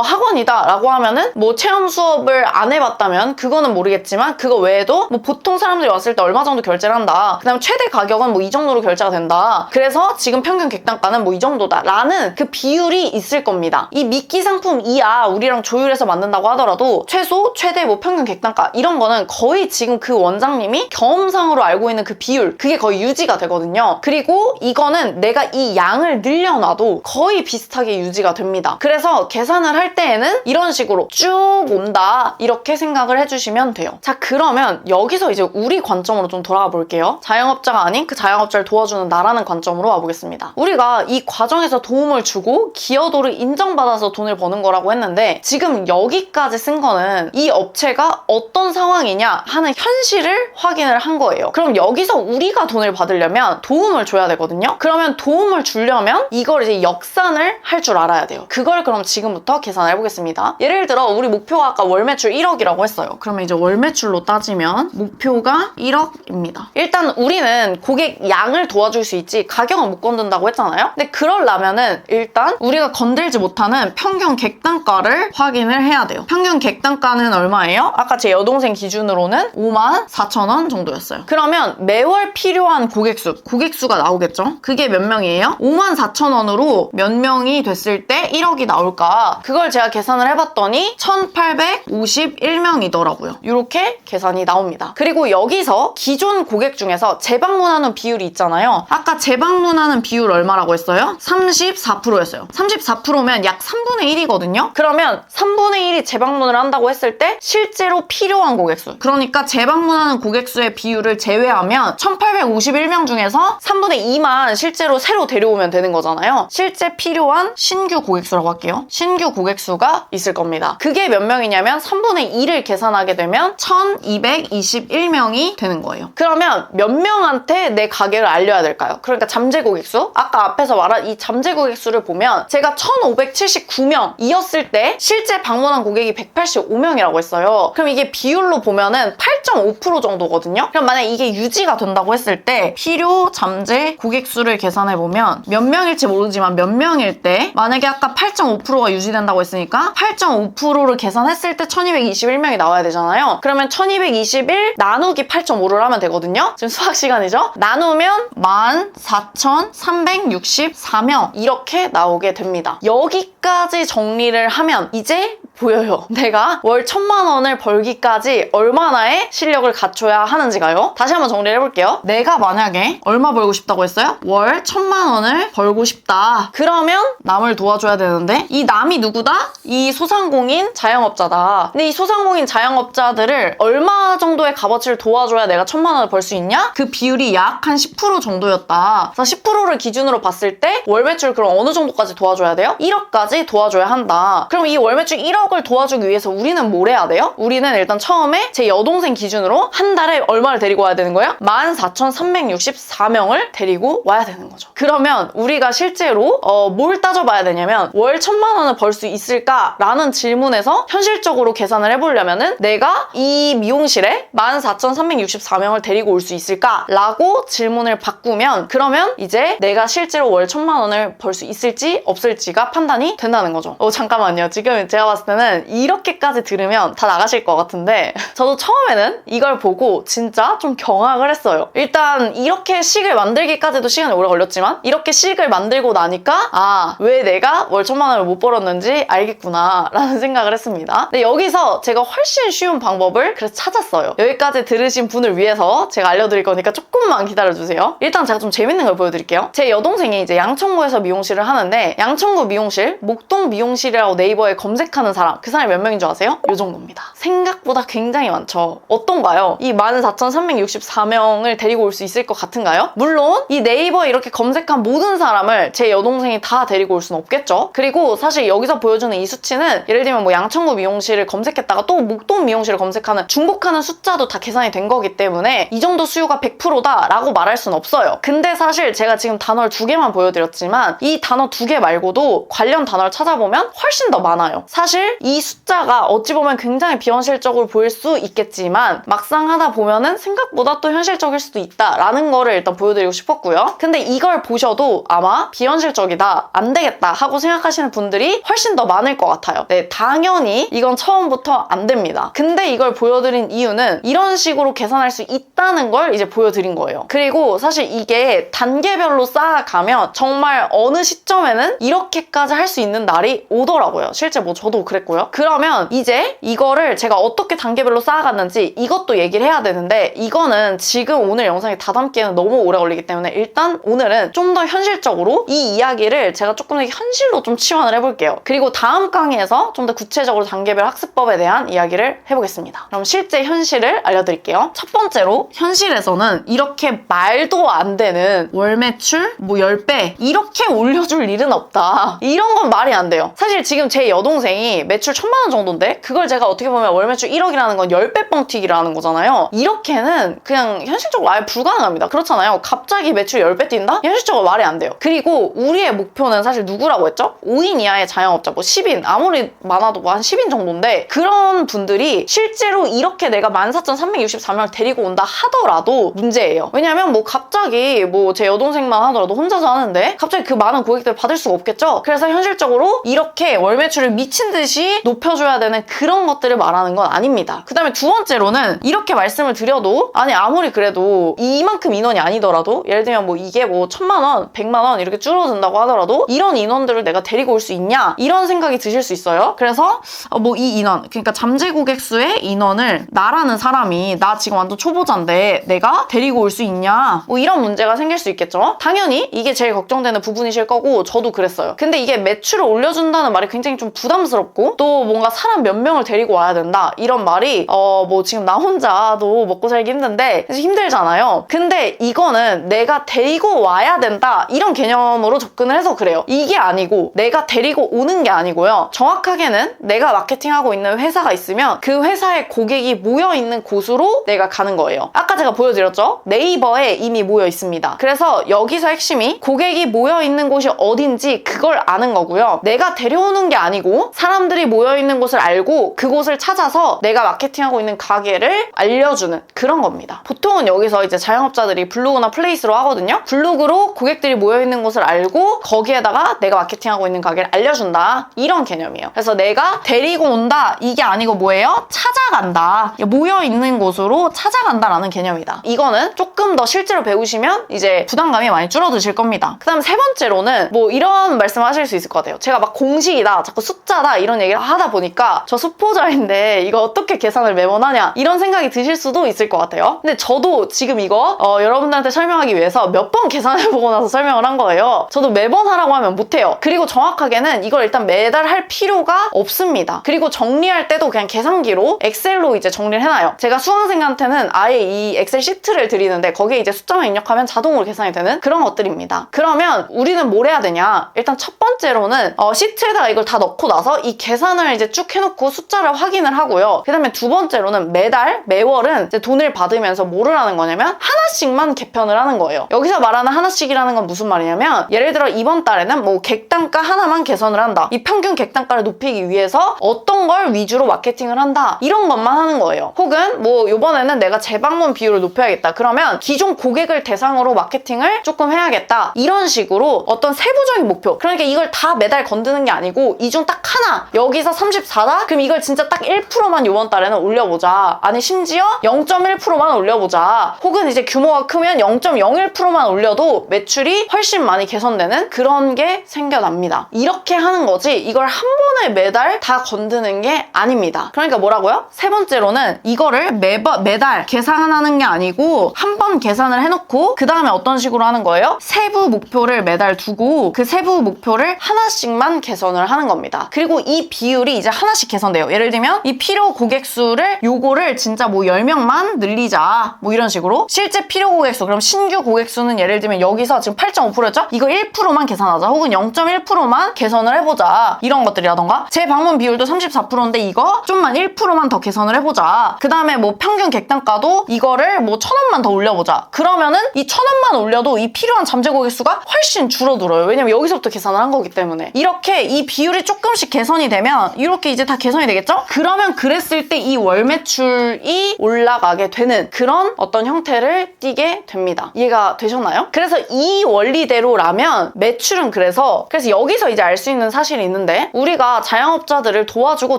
학원이다 라고 하면은 뭐 체험 수업을 안 해봤다면 그거는 모르겠지만 그거 외에도 뭐 보통 사람들이 왔을 때 얼마 정도 결제를 한다. 그 다음에 최대 가격은 뭐 이 정도로 결제가 된다. 그래서 지금 평균 객단가는 뭐 이 정도다 라는 그 비율이 있을 겁니다. 이 미끼 상품 이하 우리랑 조율해서 만든다고 하더라도 최소, 최대, 뭐 평균 객단가 이런 거는 거의 지금 그 원장님이 경험상으로 알고 있는 그 비율, 그게 거의 유지가 되거든요. 그리고 이거는 내가 이 양을 늘려놔도 거의 비슷하게 유지가 됩니다. 그래서 계산을 할 때에는 이런 식으로 쭉 온다 이렇게 생각을 해주시면 돼요. 자, 그러면 여기서 이제 우리 관점으로 좀 돌아가 볼게요. 자영업자가 아닌 그 자영업자를 도와주는 나라는 관점으로 와보겠습니다. 우리가 이 과정에서 도움을 주고 기여도를 인정받아서 돈을 버는 거라고 했는데 지금 여기까지 쓴 거는 이 업체가 어떤 상황이냐 하는 현실을 확인을 한 거예요. 그럼 여기서 우리가 돈을 받으려면 도움을 줘야 되거든요. 그러면 도움을 주려면 이걸 이제 역산을 할 줄 알아야 돼요. 그걸 그럼 지금부터 계산을 해보겠습니다. 예를 들어 우리 목표가 아까 월 매출 1억이라고 했어요. 그러면 이제 월 매출로 따지면 목표가 1억입니다. 일단 우리는 고객 양을 도와줄 수 있지 가격은 못 건든다고 했잖아요. 근데 그러려면은 일단 우리가 건들지 못하는 평균 객단가를 확인을 해야 돼요. 평균 객단가는 얼마예요? 아까 제 여동생 기준으로는 54,000원 정도였어요. 그러면 매월 필요한 고객수가 나오겠죠? 그게 몇 명이에요? 54,000원으로 몇 명이 됐을 때 1억이 나올까? 그걸 제가 계산을 해봤더니 1,851명이더라고요. 이렇게 계산이 나옵니다. 그리고 여기서 기존 고객 중에서 재방문하는 비율이 있잖아요. 아까 재방문하는 비율 얼마라고 했어요? 34%였어요. 34%면 약 3분의 1이거든요? 그러면 3분의 1이 재방문을 한다고 했을 때 실제로 필요한 고객수, 그러니까 재방문하는 고객수의 비율을 제외하면 1,851명 중에서 3분의 2만 실제로 새로 데려오면 되는 거잖아요. 실제 필요한 신규 고객수라고 할게요. 신규 고객수가 있을 겁니다. 그게 몇 명이냐면 3분의 2를 계산하게 되면 1,221명이 되는 거예요. 그러면 몇 명한테 내 가게를 알려야 될까요? 그러니까 잠재 고객수, 아까 앞에서 말한 이 잠재 고객수를 보면 제가 1,579명이었을 때 실제 방문한 고객이 185명이라고 했어요. 그럼 이게 비율로 보면은 8.5% 정도거든요. 그럼 만약에 이게 유지가 된다고 했을 때 필요 잠재 고객수를 계산해보면 몇 명일지 모르지만 몇 명일 때 만약에 아까 8.5%가 유지된다고 했으니까 8.5%를 계산했을 때 1,221명이 나와야 되잖아요. 그러면 1,221 나누기 8.5를 하면 되거든요. 지금 수학 시간이죠? 나누면 14,364명 이렇게 나오게 됩니다. 여기까지 정리를 하면 이제 보여요. 내가 월 1000만 원을 벌기까지 얼마나의 실력을 갖춰야 하는지가요. 다시 한번 정리를 해볼게요. 내가 만약에 얼마 벌고 싶다고 했어요? 월 1000만 원을 벌고 싶다. 그러면 남을 도와줘야 되는데 이 남이 누구다? 이 소상공인 자영업자다. 근데 이 소상공인 자영업자들을 얼마 정도의 값어치를 도와줘야 내가 1000만 원을 벌 수 있냐? 그 비율이 약 한 10% 정도였다. 그래서 10%를 기준으로 봤을 때 월 매출 그럼 어느 정도까지 도와줘야 돼요? 1억까지 도와줘야 한다. 그럼 이 월 매출 1억을 도와주기 위해서 우리는 뭘 해야 돼요? 우리는 일단 처음에 제 여동생 기준으로 한 달에 얼마를 데리고 와야 되는 거예요? 14,364명을 데리고 와야 되는 거죠. 그러면 우리가 실제로 뭘 따져봐야 되냐면 월 1000만 원을 벌 수 있을까라는 질문에서 현실적으로 계산을 해보려면은 내가 이 미용실에 14,364명을 데리고 올 수 있을까라고 질문을 바꾸면 그러면 이제 내가 실제로 월 1000만 원을 벌 수 있을지 없을지가 판단이 된다는 거죠. 잠깐만요. 지금 제가 봤을 때는 이렇게까지 들으면 다 나가실 것 같은데 저도 처음에는 이걸 보고 진짜 좀 경악을 했어요. 일단 이렇게 식을 만들기까지도 시간이 오래 걸렸지만 이렇게 식을 만들고 나니까 왜 내가 월 1000만 원을 못 벌었는지 알겠구나 라는 생각을 했습니다. 근데 여기서 제가 훨씬 쉬운 방법을 그래서 찾았어요. 여기까지 들으신 분을 위해서 제가 알려드릴 거니까 조금만 기다려주세요. 일단 제가 좀 재밌는 걸 보여드릴게요. 제 여동생이 이제 양천구에서 미용실을 하는데 양천구 미용실, 목동 미용실이라고 네이버에 검색하는 사람 그 사람이 몇 명인 줄 아세요? 이 정도입니다. 생각보다 굉장히 많죠. 어떤가요? 이 14,364명을 데리고 올 수 있을 것 같은가요? 물론 이 네이버에 이렇게 검색한 모든 사람을 제 여동생이 다 데리고 올 수는 없겠죠. 그리고 사실 여기서 보여주는 이 수치는 예를 들면 뭐 양천구 미용실을 검색했다가 또 목동 미용실을 검색하는 중복하는 숫자도 다 계산이 된 거기 때문에 이 정도 수요가 100%다 라고 말할 수는 없어요. 근데 사실 제가 지금 단어를 2개만 보여드렸지만 이 단어 2개 말고도 관련 단어를 찾아보면 훨씬 더 많아요. 사실 이 숫자가 어찌 보면 굉장히 비현실적으로 보일 수 있겠지만 막상 하다 보면은 생각보다 또 현실적일 수도 있다라는 거를 일단 보여드리고 싶었고요. 근데 이걸 보셔도 아마 비현실적이다, 안 되겠다 하고 생각하시는 분들이 훨씬 더 많을 것 같아요. 네, 당연히 이건 처음부터 안 됩니다. 근데 이걸 보여드린 이유는 이런 식으로 계산할 수 있다는 걸 이제 보여드린 거예요. 그리고 사실 이게 단계별로 쌓아가면 정말 어느 시점에는 이렇게까지 할 수 있는 날이 오더라고요. 실제 뭐 저도 그랬고요. 그러면 이제 이거를 제가 어떻게 단계별로 쌓아갔는지 이것도 얘기를 해야 되는데 이거는 지금 오늘 영상에 다 담기에는 너무 오래 걸리기 때문에 일단 오늘은 좀 더 현실적으로 이 이야기를 제가 조금 더 현실로 좀 치환을 해볼게요. 그리고 다음 강의에서 좀 더 구체적으로 단계별 학습법에 대한 이야기를 해보겠습니다. 그럼 실제 현실을 알려드릴게요. 첫 번째로 현실에서는 이렇게 말도 안 되는 월 매출 뭐 10배 이렇게 올려줄 일은 없다. 이런 건 말이 안 돼요. 사실 지금 제 여동생이 매출 1000만 원 정도인데 그걸 제가 어떻게 보면 월 매출 1억이라는 건 10배 뻥튀기라는 거잖아요. 이렇게는 그냥 현실적으로 아예 불가능합니다. 그렇잖아요. 갑자기 매출 10배 뛴다? 현실적으로 말이 안 돼요. 그리고 우리의 목표는 사실 누구라고 했죠? 5인 이하의 자영업자, 뭐 10인, 아무리 많아도 뭐 한 10인 정도인데 그런 분들이 실제로 이렇게 내가 14,364명을 데리고 온다 하더라도 문제예요. 왜냐면 뭐 갑자기 뭐 제 여동생만 하더라도 혼자서 하는데 갑자기 그 많은 고객들을 받을 수가 없겠죠? 그래서 현실적으로 이렇게 월 매출을 미친 듯이 높여줘야 되는 그런 것들을 말하는 건 아닙니다. 그 다음에 두 번째로는 이렇게 말씀을 드려도 아무리 그래도 이만큼 인원이 아니더라도 예를 들면 뭐 이게 뭐 1000만 원, 100만 원 이렇게 줄어든다고 하더라도 이런 인원들을 내가 데리고 올 수 있냐? 이런 생각이 드실 수 있어요. 그래서 뭐 이 인원, 그러니까 잠재 고객 수의 인원을 나라는 사람이 나 지금 완전 초보자인데 내가 데리고 올 수 있냐? 뭐 이런 문제가 생길 수 있겠죠? 당연히 이게 제일 걱정되는 부분이실 거고 저도 그랬어요. 근데 이게 매출을 올려준다는 말이 굉장히 좀 부담스럽고 또 뭔가 사람 몇 명을 데리고 와야 된다 이런 말이 뭐 지금 나 혼자도 먹고 살기 힘든데 힘들잖아요. 근데 이거는 내가 데리고 와야 된다 이런 개념으로 접근을 해서 그래요. 이게 아니고 내가 데리고 오는 게 아니고요. 정확하게는 내가 마케팅하고 있는 회사가 있으면 그 회사의 고객이 모여있는 곳으로 내가 가는 거예요. 아까 제가 보여드렸죠? 네이버에 이미 모여 있습니다. 그래서 여기서 핵심이 고객이 모여있는 곳이 어딘지 그걸 아는 거고요. 내가 데려오는 게 아니고 사람들이 고객들이 모여있는 곳을 알고 그곳을 찾아서 내가 마케팅하고 있는 가게를 알려주는 그런 겁니다. 보통은 여기서 이제 자영업자들이 블로그나 플레이스로 하거든요. 블로그로 고객들이 모여있는 곳을 알고 거기에다가 내가 마케팅하고 있는 가게를 알려준다, 이런 개념이에요. 그래서 내가 데리고 온다, 이게 아니고 뭐예요? 찾아간다, 모여있는 곳으로 찾아간다라는 개념이다. 이거는 조금 더 실제로 배우시면 이제 부담감이 많이 줄어드실 겁니다. 그 다음 세 번째로는 뭐 이런 말씀을 하실 수 있을 것 같아요. 제가 막 공식이다, 자꾸 숫자다 이런 얘기를 하다 보니까 저 수포자인데 이거 어떻게 계산을 매번 하냐, 이런 생각이 드실 수도 있을 것 같아요. 근데 저도 지금 이거 여러분들한테 설명하기 위해서 몇 번 계산해보고 나서 설명을 한 거예요. 저도 매번 하라고 하면 못해요. 그리고 정확하게는 이걸 일단 매달 할 필요가 없습니다. 그리고 정리할 때도 그냥 계산기로 엑셀로 이제 정리를 해놔요. 제가 수강생한테는 아예 이 엑셀 시트를 드리는데 거기에 이제 숫자만 입력하면 자동으로 계산이 되는 그런 것들입니다. 그러면 우리는 뭘 해야 되냐? 일단 첫 번째로는 시트에다가 이걸 다 넣고 나서 이 계산을 이제 쭉 해놓고 숫자를 확인을 하고요. 그 다음에 두 번째로는 매달, 매월은 이제 돈을 받으면서 뭐를 하는 거냐면 하나씩만 개편을 하는 거예요. 여기서 말하는 하나씩이라는 건 무슨 말이냐면 예를 들어 이번 달에는 뭐 객단가 하나만 개선을 한다. 이 평균 객단가를 높이기 위해서 어떤 걸 위주로 마케팅을 한다, 이런 것만 하는 거예요. 혹은 뭐 이번에는 내가 재방문 비율을 높여야겠다. 그러면 기존 고객을 대상으로 마케팅을 조금 해야겠다. 이런 식으로 어떤 세부적인 목표, 그러니까 이걸 다 매달 건드는 게 아니고 이 중 딱 하나, 여기서 34다? 그럼 이걸 진짜 딱 1%만 이번 달에는 올려보자. 아니 심지어 0.1%만 올려보자. 혹은 이제 규모가 크면 0.01%만 올려도 매출이 훨씬 많이 개선되는 그런 게 생겨납니다. 이렇게 하는 거지 이걸 한 번에 매달 다 건드는 게 아닙니다. 그러니까 뭐라고요? 세 번째로는 이거를 매달 계산하는 게 아니고 한 번 계산을 해놓고 그 다음에 어떤 식으로 하는 거예요? 세부 목표를 매달 두고 그 세부 목표를 하나씩만 개선을 하는 겁니다. 그리고 이 비율이 이제 하나씩 개선돼요. 예를 들면 이 필요 고객 수를 요거를 진짜 뭐 10명만 늘리자, 뭐 이런 식으로. 실제 필요 고객 수, 그럼 신규 고객 수는 예를 들면 여기서 지금 8.5%였죠? 이거 1%만 계산하자, 혹은 0.1%만 개선을 해보자, 이런 것들이라던가. 재방문 비율도 34%인데 이거 좀만 1%만 더 개선을 해보자. 그 다음에 뭐 평균 객단가도 이거를 뭐 1,000원만 더 올려보자. 그러면은 이 1,000원만 올려도 이 필요한 잠재 고객 수가 훨씬 줄어들어요. 왜냐면 여기서부터 계산을 한 거기 때문에. 이렇게 이 비율이 조금씩 개선이 되면 이렇게 이제 다 개선이 되겠죠? 그러면 그랬을 때 이 월 매출이 올라가게 되는 그런 어떤 형태를 띠게 됩니다. 이해가 되셨나요? 그래서 이 원리대로라면 매출은 그래서 여기서 이제 알 수 있는 사실이 있는데, 우리가 자영업자들을 도와주고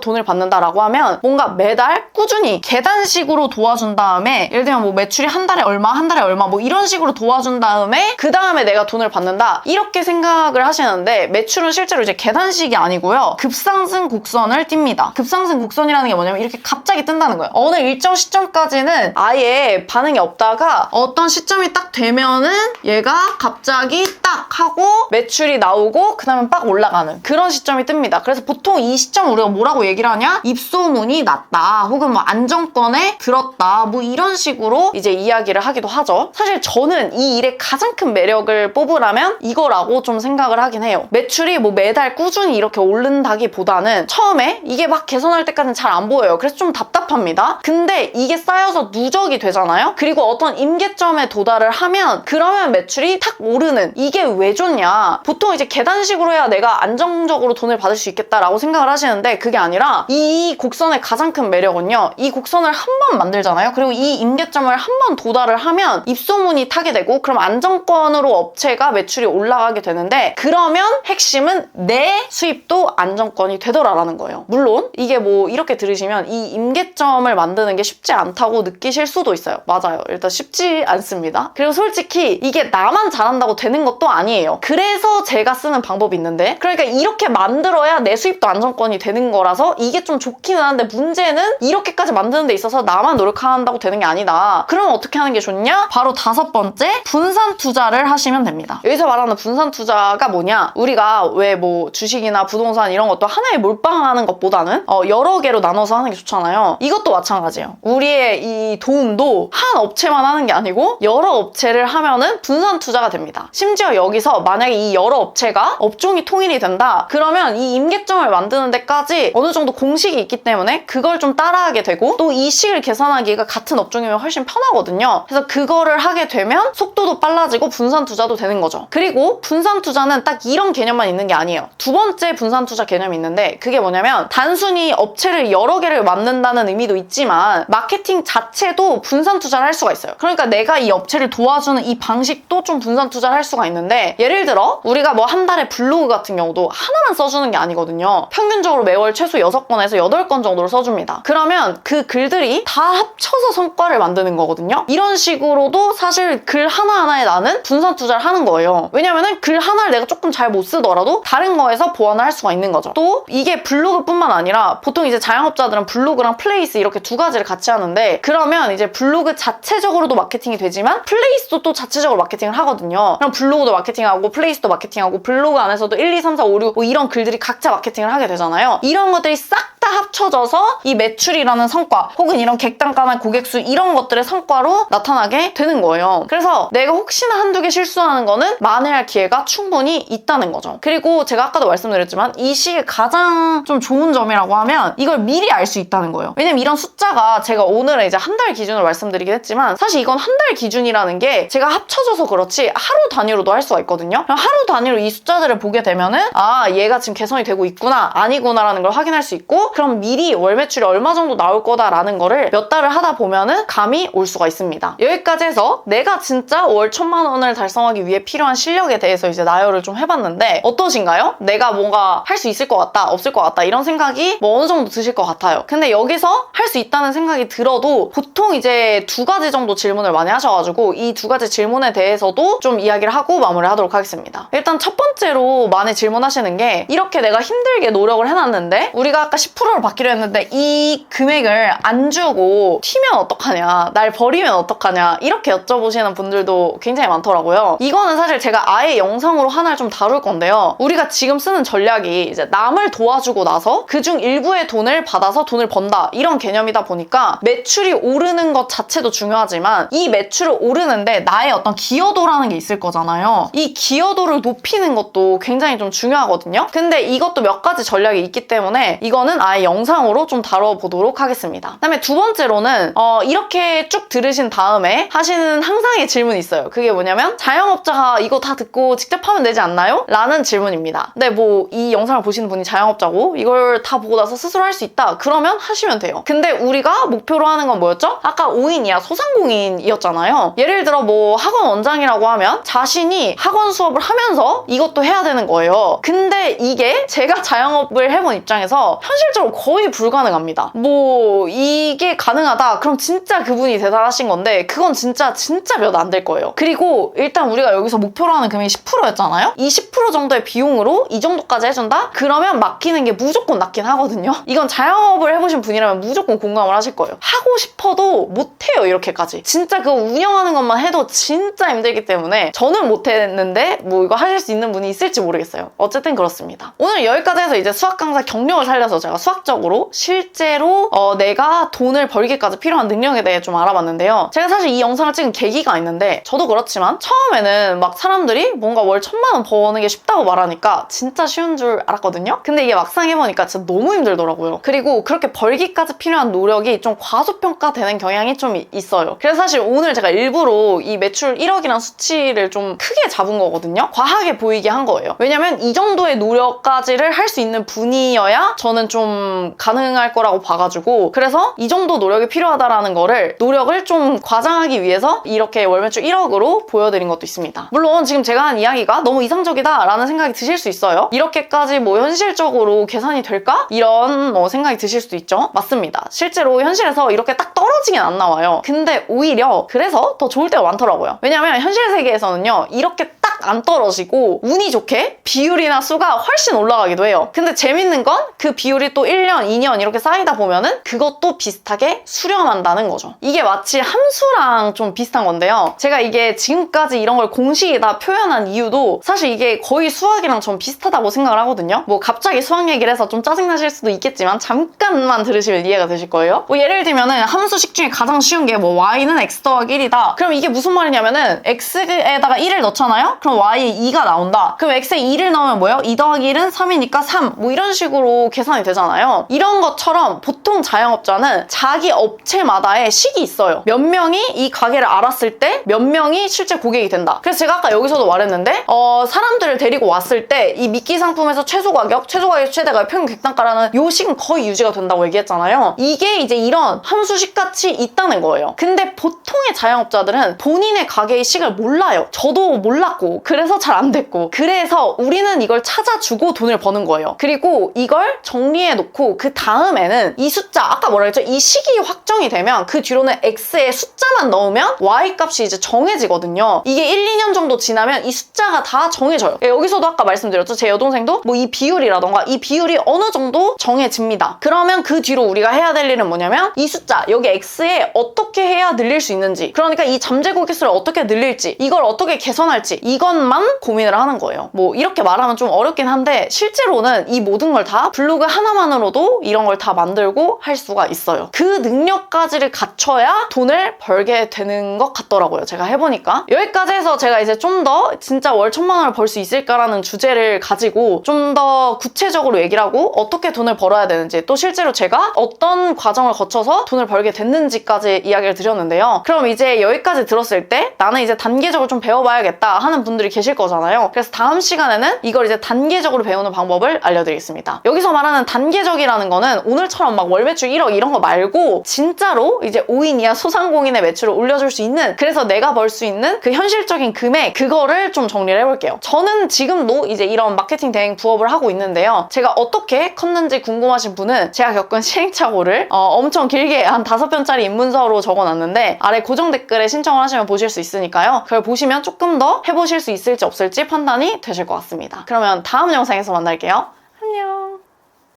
돈을 받는다라고 하면 뭔가 매달 꾸준히 계단식으로 도와준 다음에, 예를 들면 뭐 매출이 한 달에 얼마, 한 달에 얼마, 뭐 이런 식으로 도와준 다음에 그 다음에 내가 돈을 받는다, 이렇게 생각을 하시는데, 매출은 실제로 이제 계단식이 아니고요, 급상승 곡선을 띱니다. 급상승 곡선이라는 게 뭐냐면 이렇게 갑자기 뜬다는 거예요. 어느 일정 시점까지는 아예 반응이 없다가 어떤 시점이 딱 되면은 얘가 갑자기 딱 하고 매출이 나오고 그 다음에 빡 올라가는 그런 시점이 뜹니다. 그래서 보통 이 시점 우리가 뭐라고 얘기를 하냐? 입소문이 났다, 혹은 뭐 안정권에 들었다, 뭐 이런 식으로 이제 이야기를 하기도 하죠. 사실 저는 이 일의 가장 큰 매력을 뽑으라면 이거라고 좀 생각을 하긴 해요. 매출이 뭐 매달 꾸준히 이렇게 오른다기보다는 처음에 이게 막 개선할 때까지는 잘 안 보여요. 그래서 좀 답답합니다. 근데 이게 쌓여서 누적이 되잖아요? 그리고 어떤 임계점에 도달을 하면 그러면 매출이 탁 오르는, 이게 왜 좋냐? 보통 이제 계단식으로 해야 내가 안정적으로 돈을 받을 수 있겠다라고 생각을 하시는데, 그게 아니라 이 곡선의 가장 큰 매력은요, 이 곡선을 한 번 만들잖아요? 그리고 이 임계점을 한 번 도달을 하면 입소문이 타게 되고, 그럼 안정권으로 업체가 매출이 올라가게 되는데, 그러면 핵심은 내 수입도 안정권이 되더라라는 거예요. 물론 이게 뭐 이렇게 들으시면 이 임계점을 만드는 게 쉽지 않다고 느끼실 수도 있어요. 맞아요. 일단 쉽지 않습니다. 그리고 솔직히 이게 나만 잘한다고 되는 것도 아니에요. 그래서 제가 쓰는 방법이 있는데, 그러니까 이렇게 만들어야 내 수입도 안정권이 되는 거라서 이게 좀 좋기는 한데, 문제는 이렇게까지 만드는 데 있어서 나만 노력한다고 되는 게 아니다. 그럼 어떻게 하는 게 좋냐? 바로 다섯 번째, 분산 투자를 하시면 됩니다. 여기서 말하는 분산 투자가 뭐냐? 우리가 왜 뭐 주식이나 부동산 이런 것도 하나에 몰빵하는 것보다는 여러 개로 나눠서 하는 게 좋잖아요. 이것도 마찬가지예요. 우리의 이 도움도 한 업체만 하는 게 아니고 여러 업체를 하면은 분산 투자가 됩니다. 심지어 여기서 만약에 이 여러 업체가 업종이 통일이 된다, 그러면 이 임계점을 만드는 데까지 어느 정도 공식이 있기 때문에 그걸 좀 따라하게 되고, 또 이 식을 계산하기가 같은 업종이면 훨씬 편하거든요. 그래서 그거를 하게 되면 속도도 빨라지고 분산 투자도 되는 거죠. 그리고 분산 투자는 딱 이런 개념만 있는 게 아니에요. 두 번째 분산 투자 개념이 있는데, 그게 뭐냐면 단순히 업체를 여러 개를 만든다는 의미도 있지만 마케팅 자체도 분산 투자를 할 수가 있어요. 그러니까 내가 이 업체를 도와주는 이 방식도 좀 분산 투자를 할 수가 있는데, 예를 들어 우리가 뭐 한 달에 블로그 같은 경우도 하나만 써주는 게 아니거든요. 평균적으로 매월 최소 6건에서 8건 정도를 써줍니다. 그러면 그 글들이 다 합쳐서 성과를 만드는 거거든요. 이런 식으로도 사실 글 하나하나에 나는 분산 투자를 하는 거예요. 왜냐면은 글 하나를 내가 조금 잘 못 쓰더라도 다른 거에서 보완을 할 수가 있는 거죠. 또 이게 블로그뿐만 아니라 보통 이제 자영업자들은 블로그랑 플레이스 이렇게 두 가지를 같이 하는데, 그러면 이제 블로그 자체적으로도 마케팅이 되지만 플레이스도 또 자체적으로 마케팅을 하거든요. 그럼 블로그도 마케팅하고 플레이스도 마케팅하고 블로그 안에서도 1, 2, 3, 4, 5, 6 뭐 이런 글들이 각자 마케팅을 하게 되잖아요. 이런 것들이 싹 다 합쳐져서 이 매출이라는 성과 혹은 이런 객단가나 고객수 이런 것들의 성과로 나타나게 되는 거예요. 그래서 내가 혹시나 한두 개 실수하는 거는 만회할 기회가 충분히 있다는 거죠. 그리고 제가 아까도 말씀드렸지만 이 시기에 가장 좀 좋은 점이라고 하면 이걸 미리 알 수 있다는 거예요. 왜냐면 이런 숫자가 제가 오늘은 이제 한 달 기준으로 말씀드리긴 했지만 사실 이건 한 달 기준이라는 게 제가 합쳐져서 그렇지 하루 단위로도 할 수가 있거든요. 하루 단위로 이 숫자들을 보게 되면은 아, 얘가 지금 개선이 되고 있구나 아니구나라는 걸 확인할 수 있고, 그럼 미리 월 매출이 얼마 정도 나올 거다라는 거를 몇 달을 하다 보면은 감이 올 수가 있습니다. 여기까지 해서 내가 진짜 월 1000만 원을 달성하기 위해 필요한 실력에 대해서 이제 나열을 좀 해봤는데 어떠신가요? 내가 뭔가 할 수 있을 것 같다, 없을 것 같다 이런 생각이 뭐 어느 정도 드실 것 같아요. 근데 여기서 할 수 있다는 생각이 들어도 보통 이제 두 가지 정도 질문을 많이 하셔가지고 이 두 가지 질문에 대해서도 좀 이야기를 하고 마무리를 하도록 하겠습니다. 일단 첫 번째로 많이 질문하시는 게, 이렇게 내가 힘들게 노력을 해놨는데 우리가 아까 10%를 받기로 했는데 이 금액을 안 주고 튀면 어떡하냐, 날 버리면 어떡하냐 이렇게 여쭤보시는 분들도 굉장히 많더라고요. 이거는 사실 제가 아예 영상으로 하나를 좀 다룰 건데요. 우리가 지금 쓰는 전략이 이제 남을 도와주고 나서 그중 일부의 돈을 받아서 돈을 번다 이런 개념이다 보니까 매출이 오르는 것 자체도 중요하지만 이 매출을 오르는데 나의 어떤 기여도라는 게 있을 거잖아요. 이 기여도를 높이는 것도 굉장히 좀 중요하거든요. 근데 이것도 몇 가지 전략이 있기 때문에 이거는 아예 영상으로 좀 다뤄보도록 하겠습니다. 그다음에 두 번째로는 이렇게 쭉 들으신 다음에 하시는 항상의 질문이 있어요. 그게 뭐냐면 자영업자가 이거 다 듣고 직접 하면 되지 않나요? 라는 질문입니다. 근데 뭐 이 영상을 보시는 분이 자영업자고 이걸 다 보고 나서 스스로 할 수 있다 그러면 하시면 돼요. 근데 우리가 목표로 하는 건 뭐였죠? 아까 5인 이하 소상공인이었잖아요. 예를 들어 뭐 학원 원장이라고 하면 자신이 학원 수업을 하면서 이것도 해야 되는 거예요. 근데 이게 제가 자영업을 해본 입장에서 현실적으로 거의 불가능합니다. 뭐 이게 가능하다 그럼 진짜 그분이 대단하신 건데 그건 진짜 몇 안 될 거예요. 그리고 일단 우리가 여기서 목표로 하는 금액이 10%였잖아요. 이 10% 정도의 비용으로 이 정도까지 해준다? 그러면 막히는 게 무조건 낫긴 하거든요. 이건 자영업을 해보신 분이라면 무조건 공감을 하실 거예요. 하고 싶어도 못해요, 이렇게까지. 진짜 그거 운영하는 것만 해도 진짜 힘들기 때문에 저는 못했는데 뭐 이거 하실 수 있는 분이 있을지 모르겠어요. 어쨌든 그렇습니다. 오늘 여기까지 해서 이제 수학 강사 경력을 살려서 제가 수학적으로 실제로 내가 돈을 벌기까지 필요한 능력에 대해 좀 알아봤는데요. 제가 사실 이 영상을 찍은 계기가 있는데 저도 그렇지만 처음에는 막 사람들이 뭔가 월 1000만 원 버는 게 쉽다고 말하니까 진짜 쉬운 줄 알았거든요. 근데 이게 막상 해보니까 진짜 너무 힘들더라고요. 그리고 그렇게 벌기까지 필요한 노력이 좀 과소평가되는 경향이 좀 있어요. 그래서 사실 오늘 제가 일부러 이 매출 1억이라는 수치를 좀 크게 잡은 거거든요. 과하게 보이게 한 거예요. 왜냐면 이 정도의 노력까지를 할 수 있는 분이어야 저는 좀 가능할 거라고 봐가지고, 그래서 이 정도 노력이 필요하다라는 거를 노력을 좀 과장하기 위해서 이렇게 월 매출 1억으로 보여드린 것도 있습니다. 물론 지금 제가 한 이야기가 너무 이상적이다 라는 생각이 드실 수 있어요. 이렇게까지 뭐 현실적으로 계산이 될까? 이런 뭐 생각이 드실 수도 있죠. 맞습니다. 실제로 현실에서 이렇게 딱 떨어지긴 안 나와요. 근데 오히려 그래서 더 좋을 때가 많더라고요. 왜냐면 현실 세계에서는요 이렇게 딱 안 떨어지고 운이 좋게 비율이나 수가 훨씬 올라가기도 해요. 근데 재밌는 건 그 비율이 또 1년, 2년 이렇게 쌓이다 보면은 그것도 비슷하게 수렴한다는 거죠. 이게 마치 함수랑 좀 비슷한 건데요. 제가 이게 지금까지 이런 걸 공식에다 표현한 이유도 사실 이게 거의 수학이랑 좀 비슷하다고 생각을 하거든요. 뭐 갑자기 수학 얘기를 해서 좀 짜증나실 수도 있겠지만 잠깐만 들으시면 이해가 되실 거예요. 뭐 예를 들면은 함수식 중에 가장 쉬운 게 뭐 y는 x 더하기 1이다. 그럼 이게 무슨 말이냐면은 x에다가 1을 넣잖아요? 그럼 y에 2가 나온다. 그럼 x에 2를 넣으면 뭐예요? 2 더하기 1은 3이니까 3. 뭐 이런 식으로 계산이 되잖아요. 이런 것처럼 보통 자영업자는 자기 업체마다의 식이 있어요. 몇 명이 이 가게를 알았을 때 몇 명이 실제 고객이 된다. 그래서 제가 아까 여기서도 말했는데 사람들을 데리고 왔을 때 이 미끼 상품에서 최소 가격, 최대 가격, 평균 객단가라는 요 식은 거의 유지가 된다고 얘기했잖아요. 이게 이제 이런 함수식 같이 있다는 거예요. 근데 보통의 자영업자들은 본인의 가게의 식을 몰라요. 저도 몰랐고 그래서 잘 안 됐고 그래서 우리는 이걸 찾아주고 돈을 버는 거예요. 그리고 이걸 정리해 놓고 그 다음에는 이 숫자 아까 뭐라 했죠? 이 식이 확정이 되면 그 뒤로는 x에 숫자만 넣으면 y 값이 이제 정해지거든요. 이게 1, 2년 정도 지나면 이 숫자가 다 정해져요. 여기서도 아까 말씀드렸죠? 제 여동생도 뭐 이 비율이라던가 이 비율이 어느 정도 정해집니다. 그러면 그 뒤로 우리가 해야 될 일은 뭐냐면 이 숫자 여기 x에 어떻게 해야 늘릴 수 있는지, 그러니까 이 잠재 고객수를 어떻게 늘릴지, 이걸 어떻게 개선할지 이것만 고민을 하는 거예요. 뭐 이렇게 말하면 좀 어렵긴 한데 실제로는 이 모든 걸 다 블로그 하나만으로도 이런 걸 다 만들고 할 수가 있어요. 그 능력까지를 갖춰야 돈을 벌게 되는 것 같더라고요. 제가 해보니까. 여기까지 해서 제가 이제 좀 더 진짜 월 1,000만 원을 벌 수 있을까라는 주제를 가지고 좀 더 구체적으로 얘기를 하고 어떻게 돈을 벌어야 되는지, 또 실제로 제가 어떤 과정을 거쳐서 돈을 벌게 됐는지까지 이야기를 드렸는데요. 그럼 이제 여기까지 들었을 때 나는 이제 단계적으로 좀 배워봐야겠다 하는 분들이 계실 거잖아요. 그래서 다음 시간에는 이걸 이제 단계적으로 배우는 방법을 알려드리겠습니다. 여기서 말하는 단계적이라는 거는 오늘처럼 막 월 매출 1억 이런 거 말고 진짜로 이제 5인 이하 소상공인의 매출을 올려줄 수 있는, 그래서 내가 벌 수 있는 그 현실적인 금액, 그거를 좀 정리를 해볼게요. 저는 지금도 이제 이런 마케팅 대행 부업을 하고 있는데요. 제가 어떻게 컸는지 궁금하신 분은 제가 겪은 시행착오를 엄청 길게 한 5편짜리 입문서로 적어놨는데 아래 고정 댓글에 신청을 하시면 보실 수 있으니까요. 그걸 보시면 조금 더 해보실 수 있을지 없을지 판단이 되실 것 같습니다. 그러면 다음 영상에서 만날게요. 안녕.